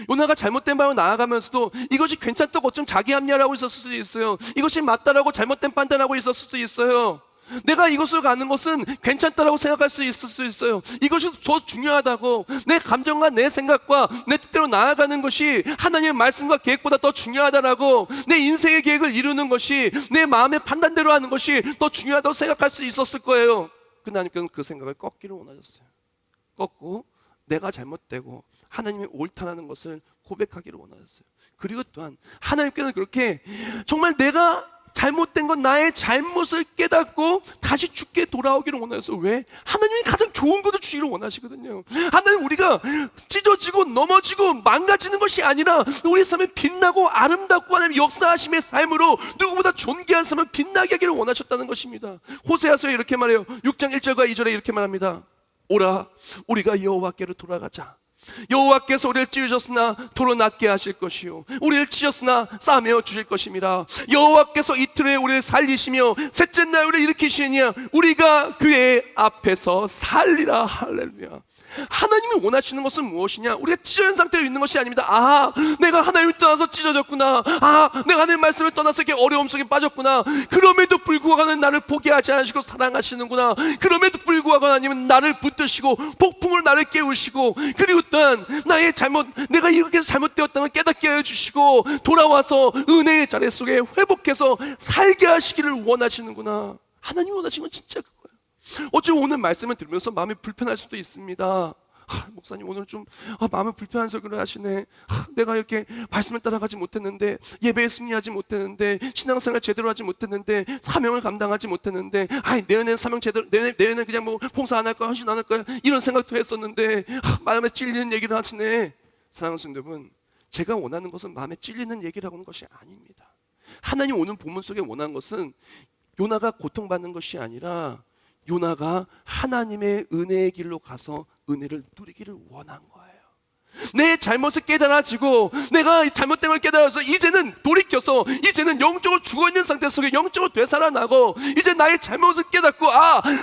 요나가 잘못된 방향으로 나아가면서도 이것이 괜찮다고 어쩜 자기 합리화라고 있을 수도 있어요. 이것이 맞다라고 잘못된 판단하고 있을 수도 있어요. 내가 이것을 가는 것은 괜찮다라고 생각할 수 있을 수 있어요. 이것이 더 중요하다고, 내 감정과 내 생각과 내 뜻대로 나아가는 것이 하나님의 말씀과 계획보다 더 중요하다라고, 내 인생의 계획을 이루는 것이 내 마음의 판단대로 하는 것이 더 중요하다고 생각할 수 있었을 거예요. 근데 하나님께서는 그 생각을 꺾기를 원하셨어요. 꺾고 내가 잘못되고 하나님이 옳다는 것을 고백하기를 원하셨어요. 그리고 또한 하나님께서는 그렇게 정말 내가 잘못된 건 나의 잘못을 깨닫고 다시 주께 돌아오기를 원하셨어요. 왜? 하나님이 가장 좋은 것을 주기를 원하시거든요. 하나님, 우리가 찢어지고 넘어지고 망가지는 것이 아니라 우리 삶에 빛나고 아름답고 하나님 역사하심의 삶으로 누구보다 존귀한 삶을 빛나게 하기를 원하셨다는 것입니다. 호세아서에 이렇게 말해요. 6장 1절과 2절에 이렇게 말합니다. 오라, 우리가 여호와께로 돌아가자. 여호와께서 우리를 찢으셨으나 도로 낫게 하실 것이요 우리를 치셨으나 싸매어 주실 것임이라. 여호와께서 이틀에 우리를 살리시며 셋째 날 우리를 일으키시니 우리가 그의 앞에서 살리라. 할렐루야. 하나님이 원하시는 것은 무엇이냐? 우리가 찢어진 상태로 있는 것이 아닙니다. 아, 내가 하나님을 떠나서 찢어졌구나. 아, 내가 하나님의 말씀을 떠나서 이렇게 어려움 속에 빠졌구나. 그럼에도 불구하고 하나님 나를 포기하지 않으시고 사랑하시는구나. 그럼에도 불구하고 하나님은 나를 붙드시고 폭풍을 나를 깨우시고, 그리고 또한 나의 잘못, 내가 이렇게 잘못되었다는 걸 깨닫게 해주시고 돌아와서 은혜의 자리 속에 회복해서 살게 하시기를 원하시는구나. 하나님 원하시는 건 진짜 그거예요. 어째 오늘 말씀을 들으면서 마음이 불편할 수도 있습니다. 목사님 오늘 좀 마음이 불편한 설교를 하시네. 내가 이렇게 말씀을 따라가지 못했는데, 예배에 승리하지 못했는데, 신앙생활 제대로 하지 못했는데, 사명을 감당하지 못했는데, 내년엔 사명 제대로, 내년엔 그냥 뭐 봉사 안 할 거야, 헌신 안 할 거야, 이런 생각도 했었는데 마음에 찔리는 얘기를 하시네. 사랑하는 성도 여러분, 제가 원하는 것은 마음에 찔리는 얘기를 하는 것이 아닙니다. 하나님 오늘 본문 속에 원하는 것은 요나가 고통받는 것이 아니라 요나가 하나님의 은혜의 길로 가서 은혜를 누리기를 원한 거예요. 내 잘못을 깨달아지고 내가 잘못된 걸 깨달아서 이제는 돌이켜서 이제는 영적으로 죽어있는 상태 속에 영적으로 되살아나고, 이제 나의 잘못을 깨닫고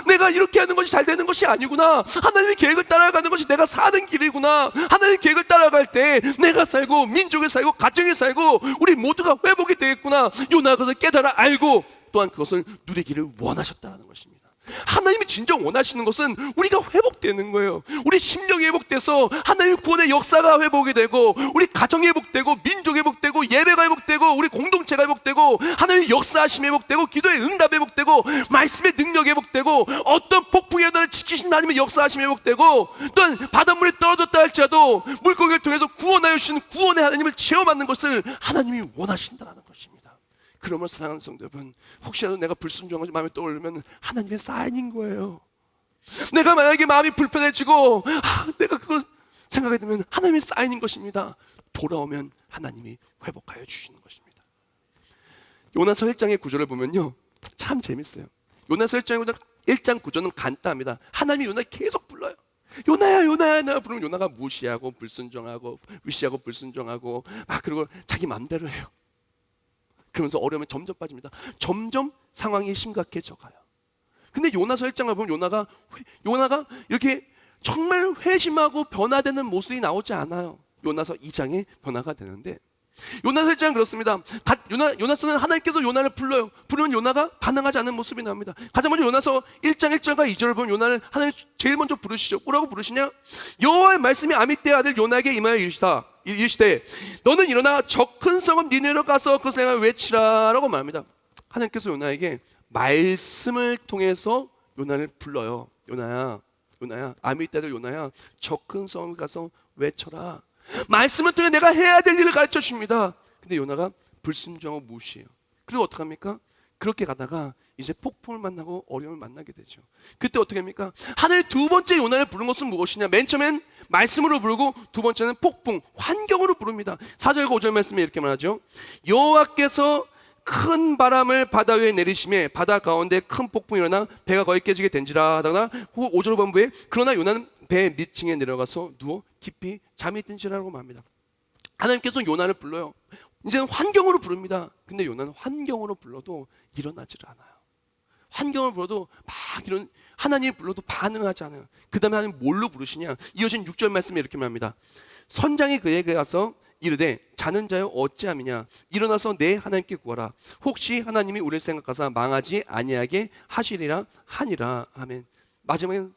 내가 이렇게 하는 것이 잘 되는 것이 아니구나. 하나님의 계획을 따라가는 것이 내가 사는 길이구나. 하나님의 계획을 따라갈 때 내가 살고 민족이 살고 가정이 살고 우리 모두가 회복이 되겠구나. 요나가 그것을 깨달아 알고 또한 그것을 누리기를 원하셨다는 것입니다. 하나님이 진정 원하시는 것은 우리가 회복되는 거예요. 우리 심령이 회복돼서 하나님의 구원의 역사가 회복이 되고, 우리 가정이 회복되고, 민족이 회복되고, 예배가 회복되고, 우리 공동체가 회복되고, 하나님의 역사하심이 회복되고, 기도의 응답이 회복되고, 말씀의 능력이 회복되고, 어떤 폭풍에 나를 지키신 하나님의 역사하심이 회복되고, 또한 바닷물에 떨어졌다 할지라도 물고기를 통해서 구원하여 주시는 구원의 하나님을 체험하는 것을 하나님이 원하신다는 것입니다. 그러면 사랑하는 성도 여러분, 혹시라도 내가 불순종하지 마음에 떠오르면 하나님의 사인인 거예요. 내가 만약에 마음이 불편해지고 내가 그걸 생각하게 되면 하나님의 사인인 것입니다. 돌아오면 하나님이 회복하여 주시는 것입니다. 요나서 1장의 구조를 보면요, 참 재밌어요. 요나서 1장 구조는 간단합니다. 하나님이 요나를 계속 불러요. 요나야 요나야 나 부르면 요나가 무시하고 불순종하고 위시하고 불순종하고 그리고 자기 맘대로 해요. 그러면서 어려움에 점점 빠집니다. 점점 상황이 심각해져 가요. 근데 요나서 1장을 보면 요나가 이렇게 정말 회심하고 변화되는 모습이 나오지 않아요. 요나서 2장에 변화가 되는데, 요나서 1장은 그렇습니다. 요나서는 하나님께서 요나를 불러요. 부르면 요나가 반응하지 않는 모습이 나옵니다. 가장 먼저 요나서 1장 1절과 2절을 보면 요나를 하나님 제일 먼저 부르시죠. 뭐라고 부르시냐? 여호와의 말씀이 아미떼의 아들 요나에게 임하여 이르시되 너는 일어나 저 큰 성읍 니느웨로 가서 그것을 향하여 외치라 라고 말합니다. 하나님께서 요나에게 말씀을 통해서 요나를 불러요. 요나야 아미떼의 아들 요나야, 저 큰 성읍에 가서 외쳐라. 말씀을 통해 내가 해야 될 일을 가르쳐 줍니다. 근데 요나가 불순종하고 무시해요. 그리고 어떡합니까? 그렇게 가다가 이제 폭풍을 만나고 어려움을 만나게 되죠. 그때 어떻게 합니까? 하나님 두 번째 요나를 부른 것은 무엇이냐? 맨 처음엔 말씀으로 부르고 두 번째는 폭풍, 환경으로 부릅니다. 4절과 5절 말씀에 이렇게 말하죠. 여호와께서 큰 바람을 바다 위에 내리심에 바다 가운데 큰 폭풍이 일어나 배가 거의 깨지게 된지라 하다가 5절 후반부에 그러나 요나는 배 밑층에 내려가서 누워 깊이 잠이 든지라고 말합니다. 하나님께서 요나를 불러요. 이제는 환경으로 부릅니다. 근데 요나는 환경으로 불러도 일어나지를 않아요. 환경을 불러도 막 이런, 하나님이 불러도 반응하지 않아요. 그 다음에 하나님 뭘로 부르시냐? 이어진 6절 말씀에 이렇게 말합니다. 선장이 그에게 가서 이르되 자는 자여 어찌함이냐? 일어나서 내 하나님께 구하라. 혹시 하나님이 우리를 생각하사 망하지 아니하게 하시리라 하니라. 아멘. 마지막에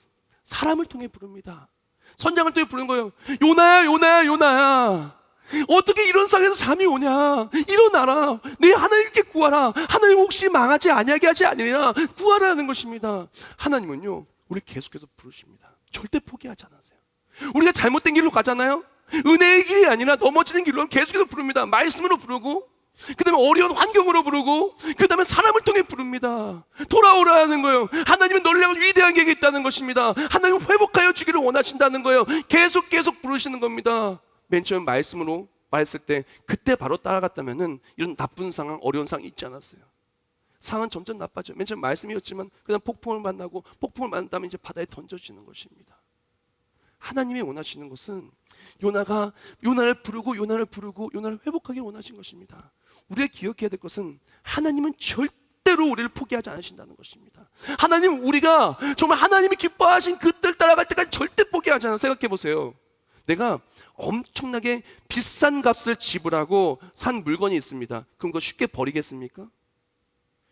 사람을 통해 부릅니다. 선장을 통해 부르는 거예요. 요나야, 요나야, 요나야. 어떻게 이런 상황에서 잠이 오냐? 일어나라. 내 하나님께 구하라. 하나님 혹시 망하지 아니하게 하지 아니라 구하라는 것입니다. 하나님은요, 우리 계속해서 부르십니다. 절대 포기하지 않으세요. 우리가 잘못된 길로 가잖아요. 은혜의 길이 아니라 넘어지는 길로 계속해서 부릅니다. 말씀으로 부르고, 그 다음에 어려운 환경으로 부르고, 그 다음에 사람을 통해 부릅니다. 돌아오라는 거예요. 하나님은 너를 향한 위대한 계획이 있다는 것입니다. 하나님은 회복하여 주기를 원하신다는 거예요. 계속 부르시는 겁니다. 맨 처음 말씀으로 말했을 때 그때 바로 따라갔다면은 이런 나쁜 상황, 어려운 상황이 있지 않았어요. 상황은 점점 나빠져요. 맨 처음 말씀이었지만 그다음 폭풍을 만나고, 폭풍을 만났다면 이제 바다에 던져지는 것입니다. 하나님이 원하시는 것은 요나가 요나를 부르고 요나를 회복하기를 원하신 것입니다. 우리가 기억해야 될 것은 하나님은 절대로 우리를 포기하지 않으신다는 것입니다. 하나님, 우리가 정말 하나님이 기뻐하신 그 뜻 따라갈 때까지 절대 포기하지 않아요. 생각해 보세요. 내가 엄청나게 비싼 값을 지불하고 산 물건이 있습니다. 그럼 그거 쉽게 버리겠습니까?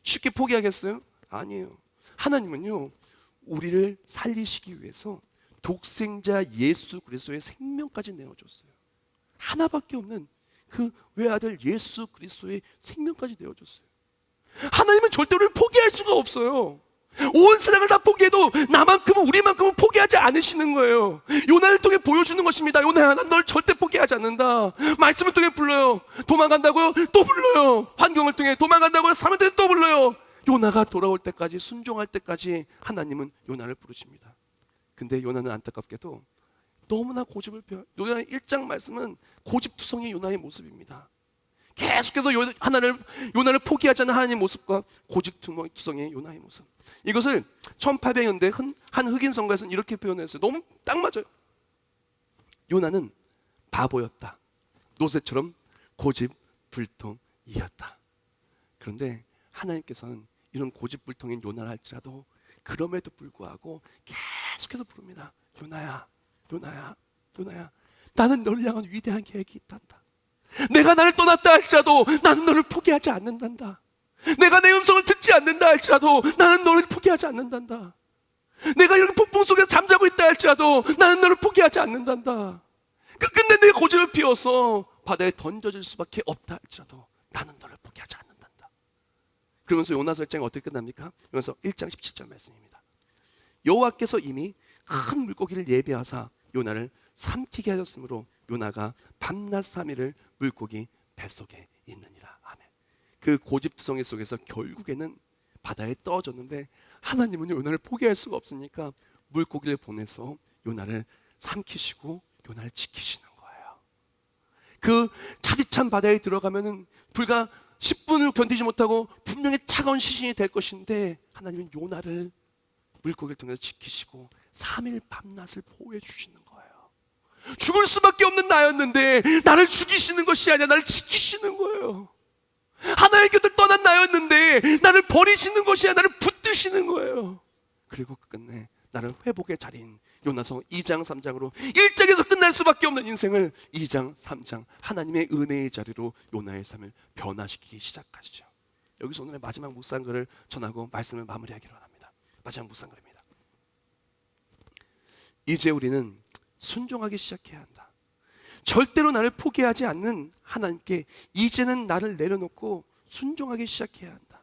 쉽게 포기하겠어요? 아니에요. 하나님은요, 우리를 살리시기 위해서 독생자 예수 그리스도의 생명까지 내어줬어요. 하나밖에 없는 그 외아들 예수 그리스도의 생명까지 내어줬어요. 하나님은 절대 우리를 포기할 수가 없어요. 온 세상을 다 포기해도 나만큼은, 우리만큼은 포기하지 않으시는 거예요. 요나를 통해 보여주는 것입니다. 요나야, 난 널 절대 포기하지 않는다. 말씀을 통해 불러요. 도망간다고요? 또 불러요. 환경을 통해 도망간다고요? 삶을 통해 또 불러요. 요나가 돌아올 때까지, 순종할 때까지 하나님은 요나를 부르십니다. 근데 요나는 안타깝게도 너무나 고집을 펴요. 요나 1장 말씀은 고집투성이 요나의 모습입니다. 계속해서 요나를 포기하지 않는 하나님의 모습과 고집투성의 요나의 모습. 이것을 1800년대 한 흑인 성가에서는 이렇게 표현했어요. 너무 딱 맞아요. 요나는 바보였다. 노새처럼 고집불통이었다. 그런데 하나님께서는 이런 고집불통인 요나를 할지라도 그럼에도 불구하고 계속해서 부릅니다. 요나야, 요나야, 요나야, 나는 너를 향한 위대한 계획이 있단다. 내가 나를 떠났다 할지라도 나는 너를 포기하지 않는단다. 내가 내 음성을 듣지 않는다 할지라도 나는 너를 포기하지 않는단다. 내가 이렇게 폭풍 속에서 잠자고 있다 할지라도 나는 너를 포기하지 않는단다. 끝끝내 내 고집을 피워서 바다에 던져질 수밖에 없다 할지라도 나는 너를 포기하지 않는단다. 그러면서 요나서 1장이 어떻게 끝납니까? 요나서 1장 17절 말씀입니다. 여호와께서 이미 큰 물고기를 예비하사 요나를 삼키게 하셨으므로 요나가 밤낮 3일을 물고기 뱃속에 있느니라. 아멘. 그 고집투성이 속에서 결국에는 바다에 떨어졌는데 하나님은 요나를 포기할 수가 없으니까 물고기를 보내서 요나를 삼키시고 요나를 지키시는 거예요. 그 차디찬 바다에 들어가면은 불과 10분을 견디지 못하고 분명히 차가운 시신이 될 것인데 하나님은 요나를 물고기를 통해서 지키시고 3일 밤낮을 보호해 주시는 거예요. 죽을 수밖에 없는 나였는데 나를 죽이시는 것이 아니라 나를 지키시는 거예요. 하나의 곁을 떠난 나였는데 나를 버리시는 것이 아니라 나를 붙드시는 거예요. 그리고 끝내 나를 회복의 자리인 요나서 2장 3장으로 1장에서 끝날 수밖에 없는 인생을 2장 3장 하나님의 은혜의 자리로 요나의 삶을 변화시키기 시작하시죠. 여기서 오늘의 마지막 묵상글을 전하고 말씀을 마무리하기로 합니다. 마지막 묵상글입니다. 이제 우리는 순종하기 시작해야 한다. 절대로 나를 포기하지 않는 하나님께 이제는 나를 내려놓고 순종하기 시작해야 한다.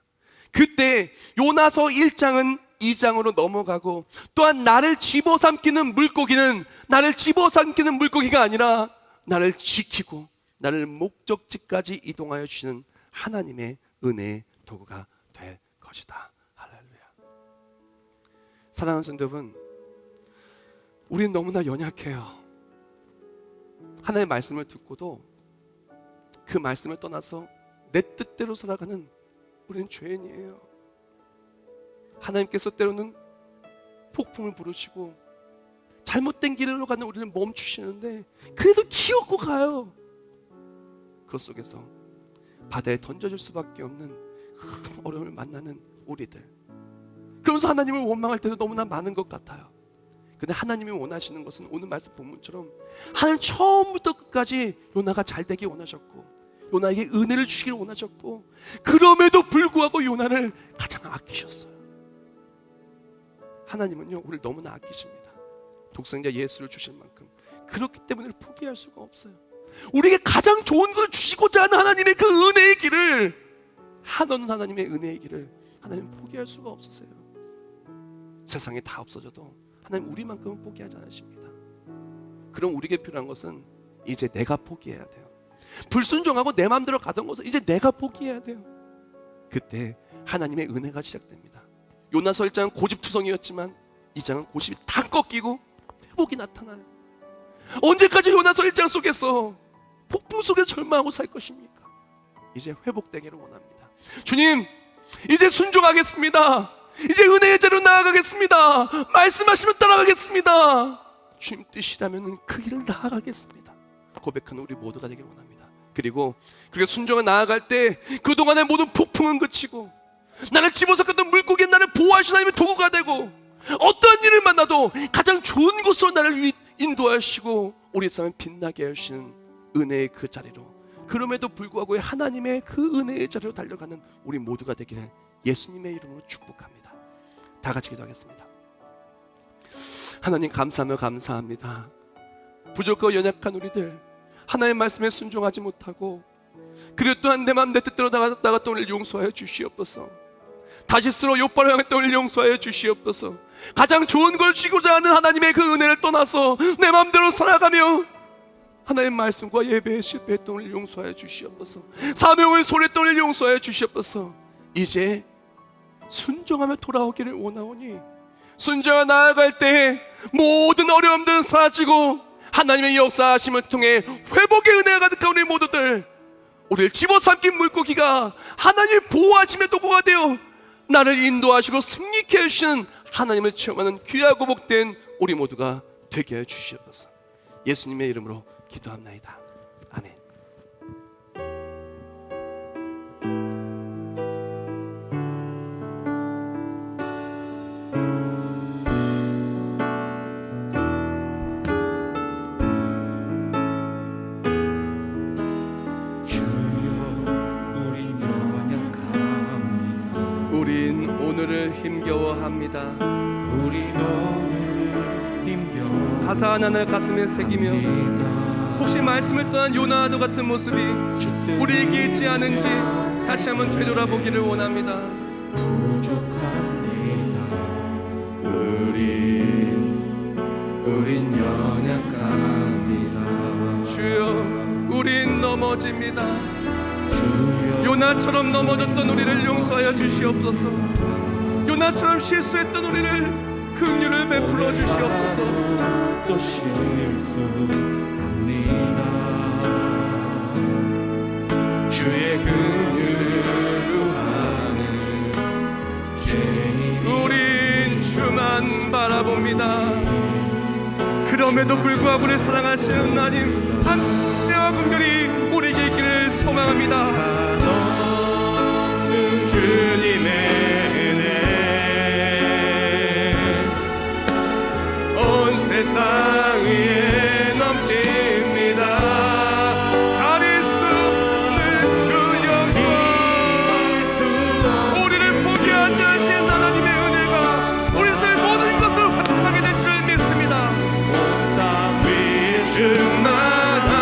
그때 요나서 1장은 2장으로 넘어가고 또한 나를 집어삼키는 물고기는 나를 집어삼키는 물고기가 아니라 나를 지키고 나를 목적지까지 이동하여 주시는 하나님의 은혜의 도구가 될 것이다. 할렐루야. 사랑하는 성도 여러분, 우리는 너무나 연약해요. 하나님의 말씀을 듣고도 그 말씀을 떠나서 내 뜻대로 살아가는 우리는 죄인이에요. 하나님께서 때로는 폭풍을 부르시고 잘못된 길로 가는 우리를 멈추시는데 그래도 기어코 가요. 그것 속에서 바다에 던져질 수밖에 없는 큰 어려움을 만나는 우리들. 그러면서 하나님을 원망할 때도 너무나 많은 것 같아요. 근데 하나님이 원하시는 것은 오늘 말씀 본문처럼 하나님 처음부터 끝까지 요나가 잘 되길 원하셨고 요나에게 은혜를 주시길 원하셨고 그럼에도 불구하고 요나를 가장 아끼셨어요. 하나님은요 우리를 너무나 아끼십니다. 독생자 예수를 주실 만큼. 그렇기 때문에 포기할 수가 없어요. 우리에게 가장 좋은 것을 주시고자 하는 하나님의 그 은혜의 길을, 한없는 하나님의 은혜의 길을 하나님은 포기할 수가 없으세요. 세상에 다 없어져도 하나님 우리만큼은 포기하지 않으십니다. 그럼 우리에게 필요한 것은 이제 내가 포기해야 돼요. 불순종하고 내 마음대로 가던 것을 이제 내가 포기해야 돼요. 그때 하나님의 은혜가 시작됩니다. 요나서 1장은 고집투성이었지만 2장은 고집이 다 꺾이고 회복이 나타나요. 언제까지 요나서 1장 속에서 폭풍 속에서 절망하고 살 것입니까? 이제 회복되기를 원합니다. 주님, 이제 순종하겠습니다. 이제 은혜의 자리로 나아가겠습니다. 말씀하시면 따라가겠습니다. 주님 뜻이라면 그 길을 나아가겠습니다. 고백하는 우리 모두가 되기를 원합니다. 그리고 그렇게 순종을 나아갈 때 그동안의 모든 폭풍은 그치고 나를 집어삼켰던 물고기는 나를 보호하시는 하나님의 도구가 되고 어떠한 일을 만나도 가장 좋은 곳으로 나를 인도하시고 우리 삶을 빛나게 하시는 은혜의 그 자리로, 그럼에도 불구하고 하나님의 그 은혜의 자리로 달려가는 우리 모두가 되기를 예수님의 이름으로 축복합니다. 다 같이 기도하겠습니다. 하나님 감사하며 감사합니다. 부족하고 연약한 우리들 하나님의 말씀에 순종하지 못하고 그리고 또한 내 마음 내 뜻대로 나갔다가 또 오늘 용서하여 주시옵소서. 다시 스스로 욕바로 향했던 오늘 용서하여 주시옵소서. 가장 좋은 걸 주고자 하는 하나님의 그 은혜를 떠나서 내 마음대로 살아가며 하나님의 말씀과 예배에 실패했던 오늘 용서하여 주시옵소서. 사명을 소리했던 오늘 용서하여 주시옵소서. 이제 순종하며 돌아오기를 원하오니 순종하며 나아갈 때 모든 어려움들은 사라지고 하나님의 역사하심을 통해 회복의 은혜가 가득한 우리 모두들, 우리를 집어삼킨 물고기가 하나님의 보호하심의 도구가 되어 나를 인도하시고 승리케 해주시는 하나님을 체험하는 귀하고 복된 우리 모두가 되게 해 주시옵소서. 예수님의 이름으로 기도합나이다. 아멘. 우린 오늘을 힘겨워합니다. 우린 오늘을 힘겨워. 가사 하나를 가슴에 새기며 혹시 말씀을 떠난 요나와도 같은 모습이 우리에게 있지 않은지 다시 한번 되돌아보기를 원합니다. 부족합니다. 우린 연약합니다. 주여, 우린 넘어집니다. 주여, 요나처럼 넘어졌던 우리를 용서하여 주시옵소서. 요나처럼 실수했던 우리를 긍휼을 베풀어 주시옵소서. 또 실수합니다. 주의 긍휼을 구하는 죄인 우린 주만 바라봅니다. 그럼에도 불구하고 우리를 사랑하시는 하나님 한대와 긍휼이 우리에게 있기를 소망합니다. 주님의 은혜 온 세상 위에 넘칩니다. 가릴 수 없는 주 영광, 우리를 포기하지 않으신 하나님의 은혜가 우리 삶 모든 것을 회복하게 될 줄 믿습니다. 온 땅 위에 충만합니다.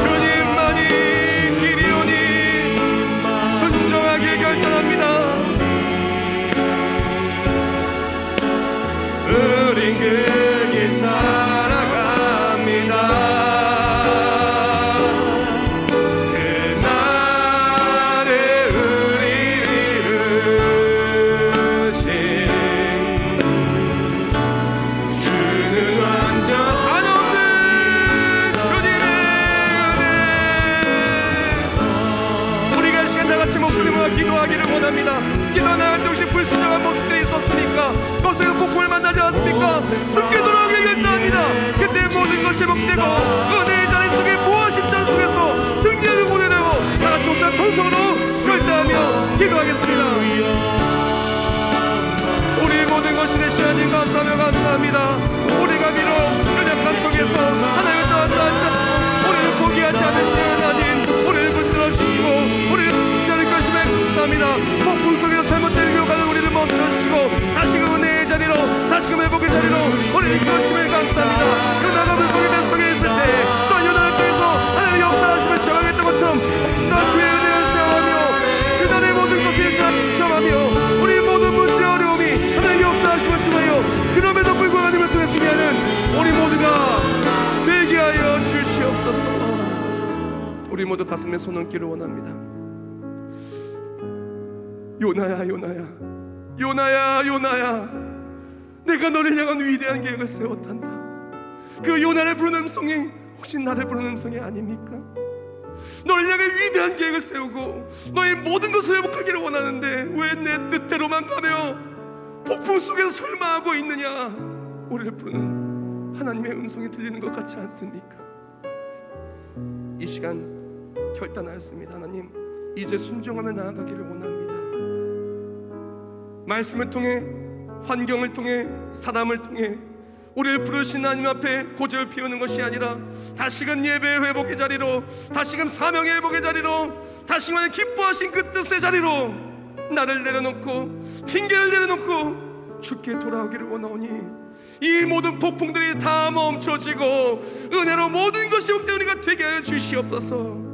주님만이 길이오니 순종하길 결단합니다. 우린 그 길 따라갑니다. 그날에 우리를 이루신 주는 완전 한없는 주님의 은혜. 우리가 이 시간 다같이 목소리 모아 기도하기를 원합니다. 기도 나갈 때 혹시 불순종한 모습들이 있었습니까? 거기서 폭풍을 만나지 않았습니까? 죽게 돌아오길 결단합니다. 그때 모든 것이 회복되고 은혜의 자리 속에 보호하심 자리 속에서 승리를 보내되고 기도하겠습니다. 우리 모든 것이 되신 하나님 감사하며 감사합니다. 우리가 비록 연약함 속에서 하나님을 떠났다 할지라도 우리를 포기하지 않으시는 하나님, 우리를 붙들어주시고 우리를 기다릴 것임에 감사합니다. 폭풍 속에서 잘못된 교가는 우리를 멈춰주시고 다시금 은혜의 자리로, 다시금 회복의 자리로 우리를 이끌어주심에 감사합니다. 요나가 물고기 뱃속에 있을 때 또한 요나를 통해서 하나님의 역사하심을 체험했던 것처럼 또한 주의 은혜를 체험하며 그날의 모든 것을 체험하며 우리 모든 문제 어려움이 하나님의 역사하심을 통하여 그럼에도 불구하고 하나님을 통해 승리하는 우리 모두가 되게 하여 주시옵소서. 우리 모두 가슴에 손 얹기를 원합니다. 요나야, 요나야, 요나야, 요나야, 내가 너를 향한 위대한 계획을 세웠단다. 그 요나를 부르는 음성이 혹시 나를 부르는 음성이 아닙니까? 너를 향해 위대한 계획을 세우고 너의 모든 것을 회복하기를 원하는데 왜 내 뜻대로만 가며 폭풍 속에서 절망하고 있느냐? 우리를 부르는 하나님의 음성이 들리는 것 같지 않습니까? 이 시간 결단하였습니다. 하나님, 이제 순종하며 나아가기를 원합니다. 말씀을 통해, 환경을 통해, 사람을 통해 우리를 부르신 하나님 앞에 고집을 피우는 것이 아니라 다시금 예배의 회복의 자리로, 다시금 사명의 회복의 자리로, 다시금 기뻐하신 그 뜻의 자리로 나를 내려놓고 핑계를 내려놓고 주께 돌아오기를 원하오니 이 모든 폭풍들이 다 멈춰지고 은혜로 모든 것이 회복된 우리가 되게 하여 주시옵소서.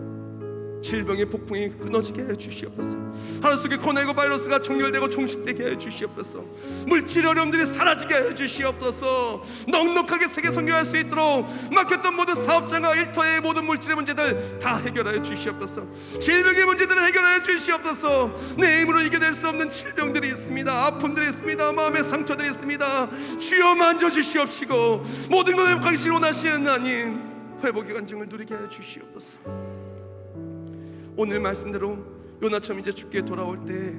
질병의 폭풍이 끊어지게 하여 주시옵소서. 하루 속에 코로나19 바이러스가 종결되고 종식되게 하여 주시옵소서. 물질 어려움들이 사라지게 하여 주시옵소서. 넉넉하게 세계 선교할 수 있도록 막혔던 모든 사업장과 일터의 모든 물질의 문제들 다 해결하여 주시옵소서. 질병의 문제들을 해결하여 주시옵소서. 내 힘으로 이겨낼 수 없는 질병들이 있습니다. 아픔들이 있습니다. 마음의 상처들이 있습니다. 주여 만져주시옵시고 모든 걸 회복하시길 원하시는 하나님, 회복의 간증을 누리게 하여 주시옵소서. 오늘 말씀대로 요나처럼 이제 주께 돌아올 때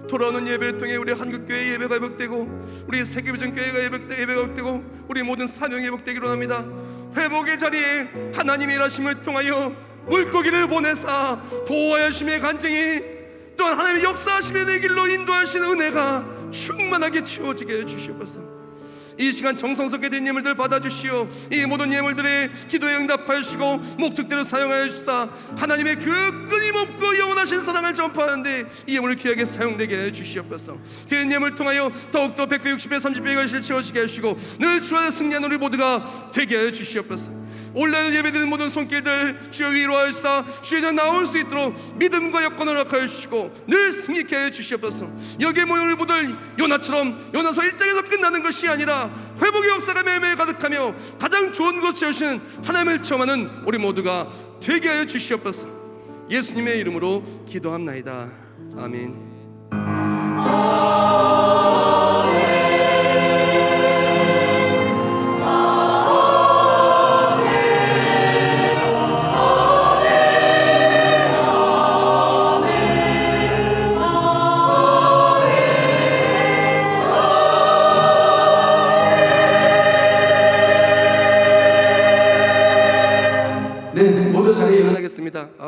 돌아오는 예배를 통해 우리 한국교회 예배가 회복되고 우리 세계비전교회가 예배가 회복되고 우리 모든 사명이 회복되기로 합니다. 회복의 자리에 하나님의 일하심을 통하여 물고기를 보내사 보호하심의 간증이 또한 하나님의 역사하심의 내 길로 인도하시는 은혜가 충만하게 채워지게 해주시옵소서. 이 시간 정성스럽게 된 예물들 받아주시오. 이 모든 예물들의 기도에 응답하여 주시고 목적대로 사용하여 주사 하나님의 그 끊임없고 영원하신 사랑을 전파하는데 이 예물을 귀하게 사용되게 해 주시옵소서. 드린 예물을 통하여 더욱더 100배, 60배, 30배의 것을 채워지게 해주시고 늘 주 안에 승리하는 우리 모두가 되게 해 주시옵소서. 온라인 예배드리는 모든 손길들 주여 위로하여 주사 주의 전 나올 수 있도록 믿음과 여건을 허락하여 주시고 늘 승리케 해 주시옵소서. 여기에 모인 우리 모두 요나처럼 요나서 1장에서 끝나는 것이 아니라 회복의 역사가 매일매일 가득하며 가장 좋은 곳을 채우시는 하나님을 체험하는 우리 모두가 되게 하여 주시옵소서. 예수님의 이름으로 기도합나이다. 아멘.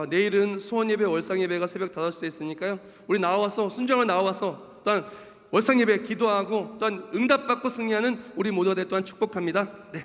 내일은 소원예배, 월상예배가 새벽 5시에 있으니까요, 우리 나와서 순정을 나와서 또한 월상예배 기도하고 또한 응답받고 승리하는 우리 모두가 되 또한 축복합니다. 네.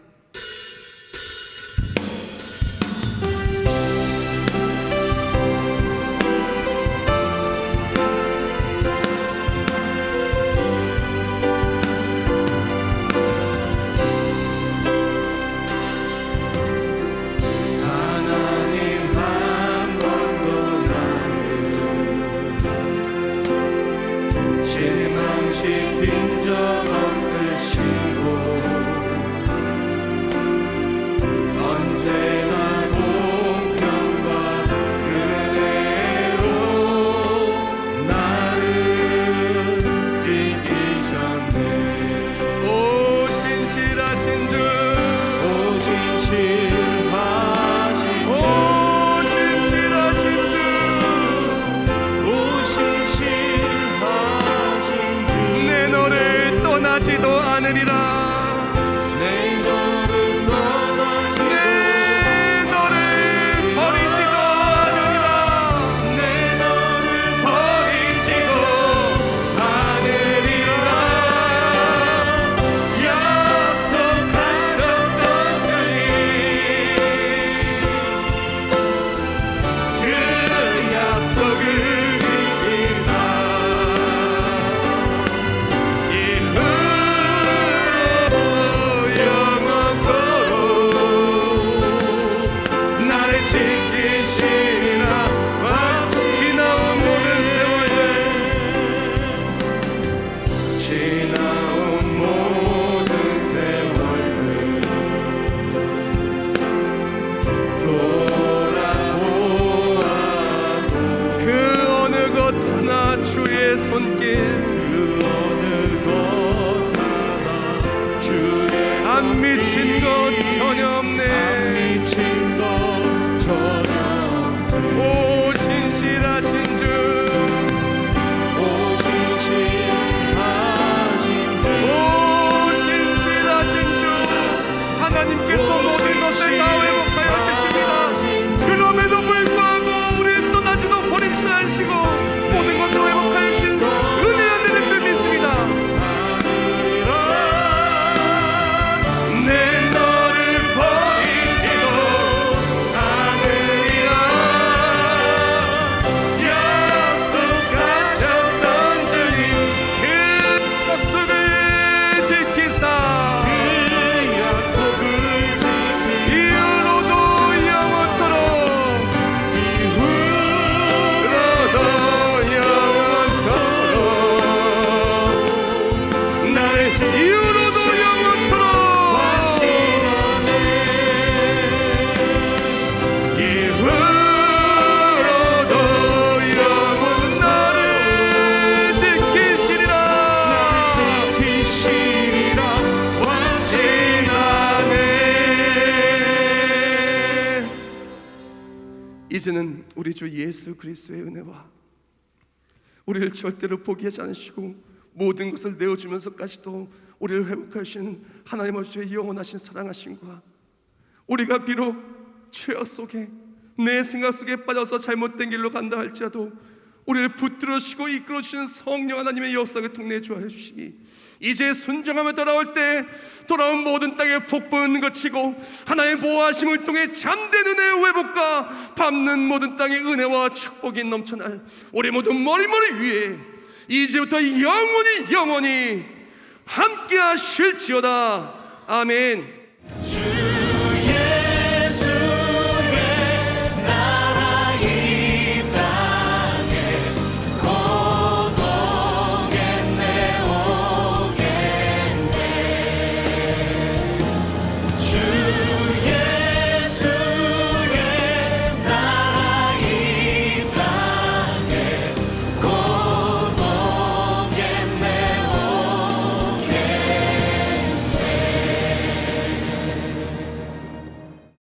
버리지도 되시리라 확신하네. 이제는 우리 주 예수 그리스도의 은혜와 우리를 절대로 포기하지 않으시고 모든 것을 내어주면서까지도 우리를 회복하시는 하나님 아버지의 영원하신 사랑하심과 우리가 비록 죄악 속에 내 생각 속에 빠져서 잘못된 길로 간다 할지라도 우리를 붙들어주시고 이끌어주시는 성령 하나님의 역사를 통해 주하여 주시기, 이제 순종하며 돌아올 때 돌아온 모든 땅에 복분을 거치고 하나님의 보호하심을 통해 참된 은혜의 회복과 밟는 모든 땅의 은혜와 축복이 넘쳐날 우리 모두 머리 위에 이제부터 영원히 함께 하실지어다. 아멘.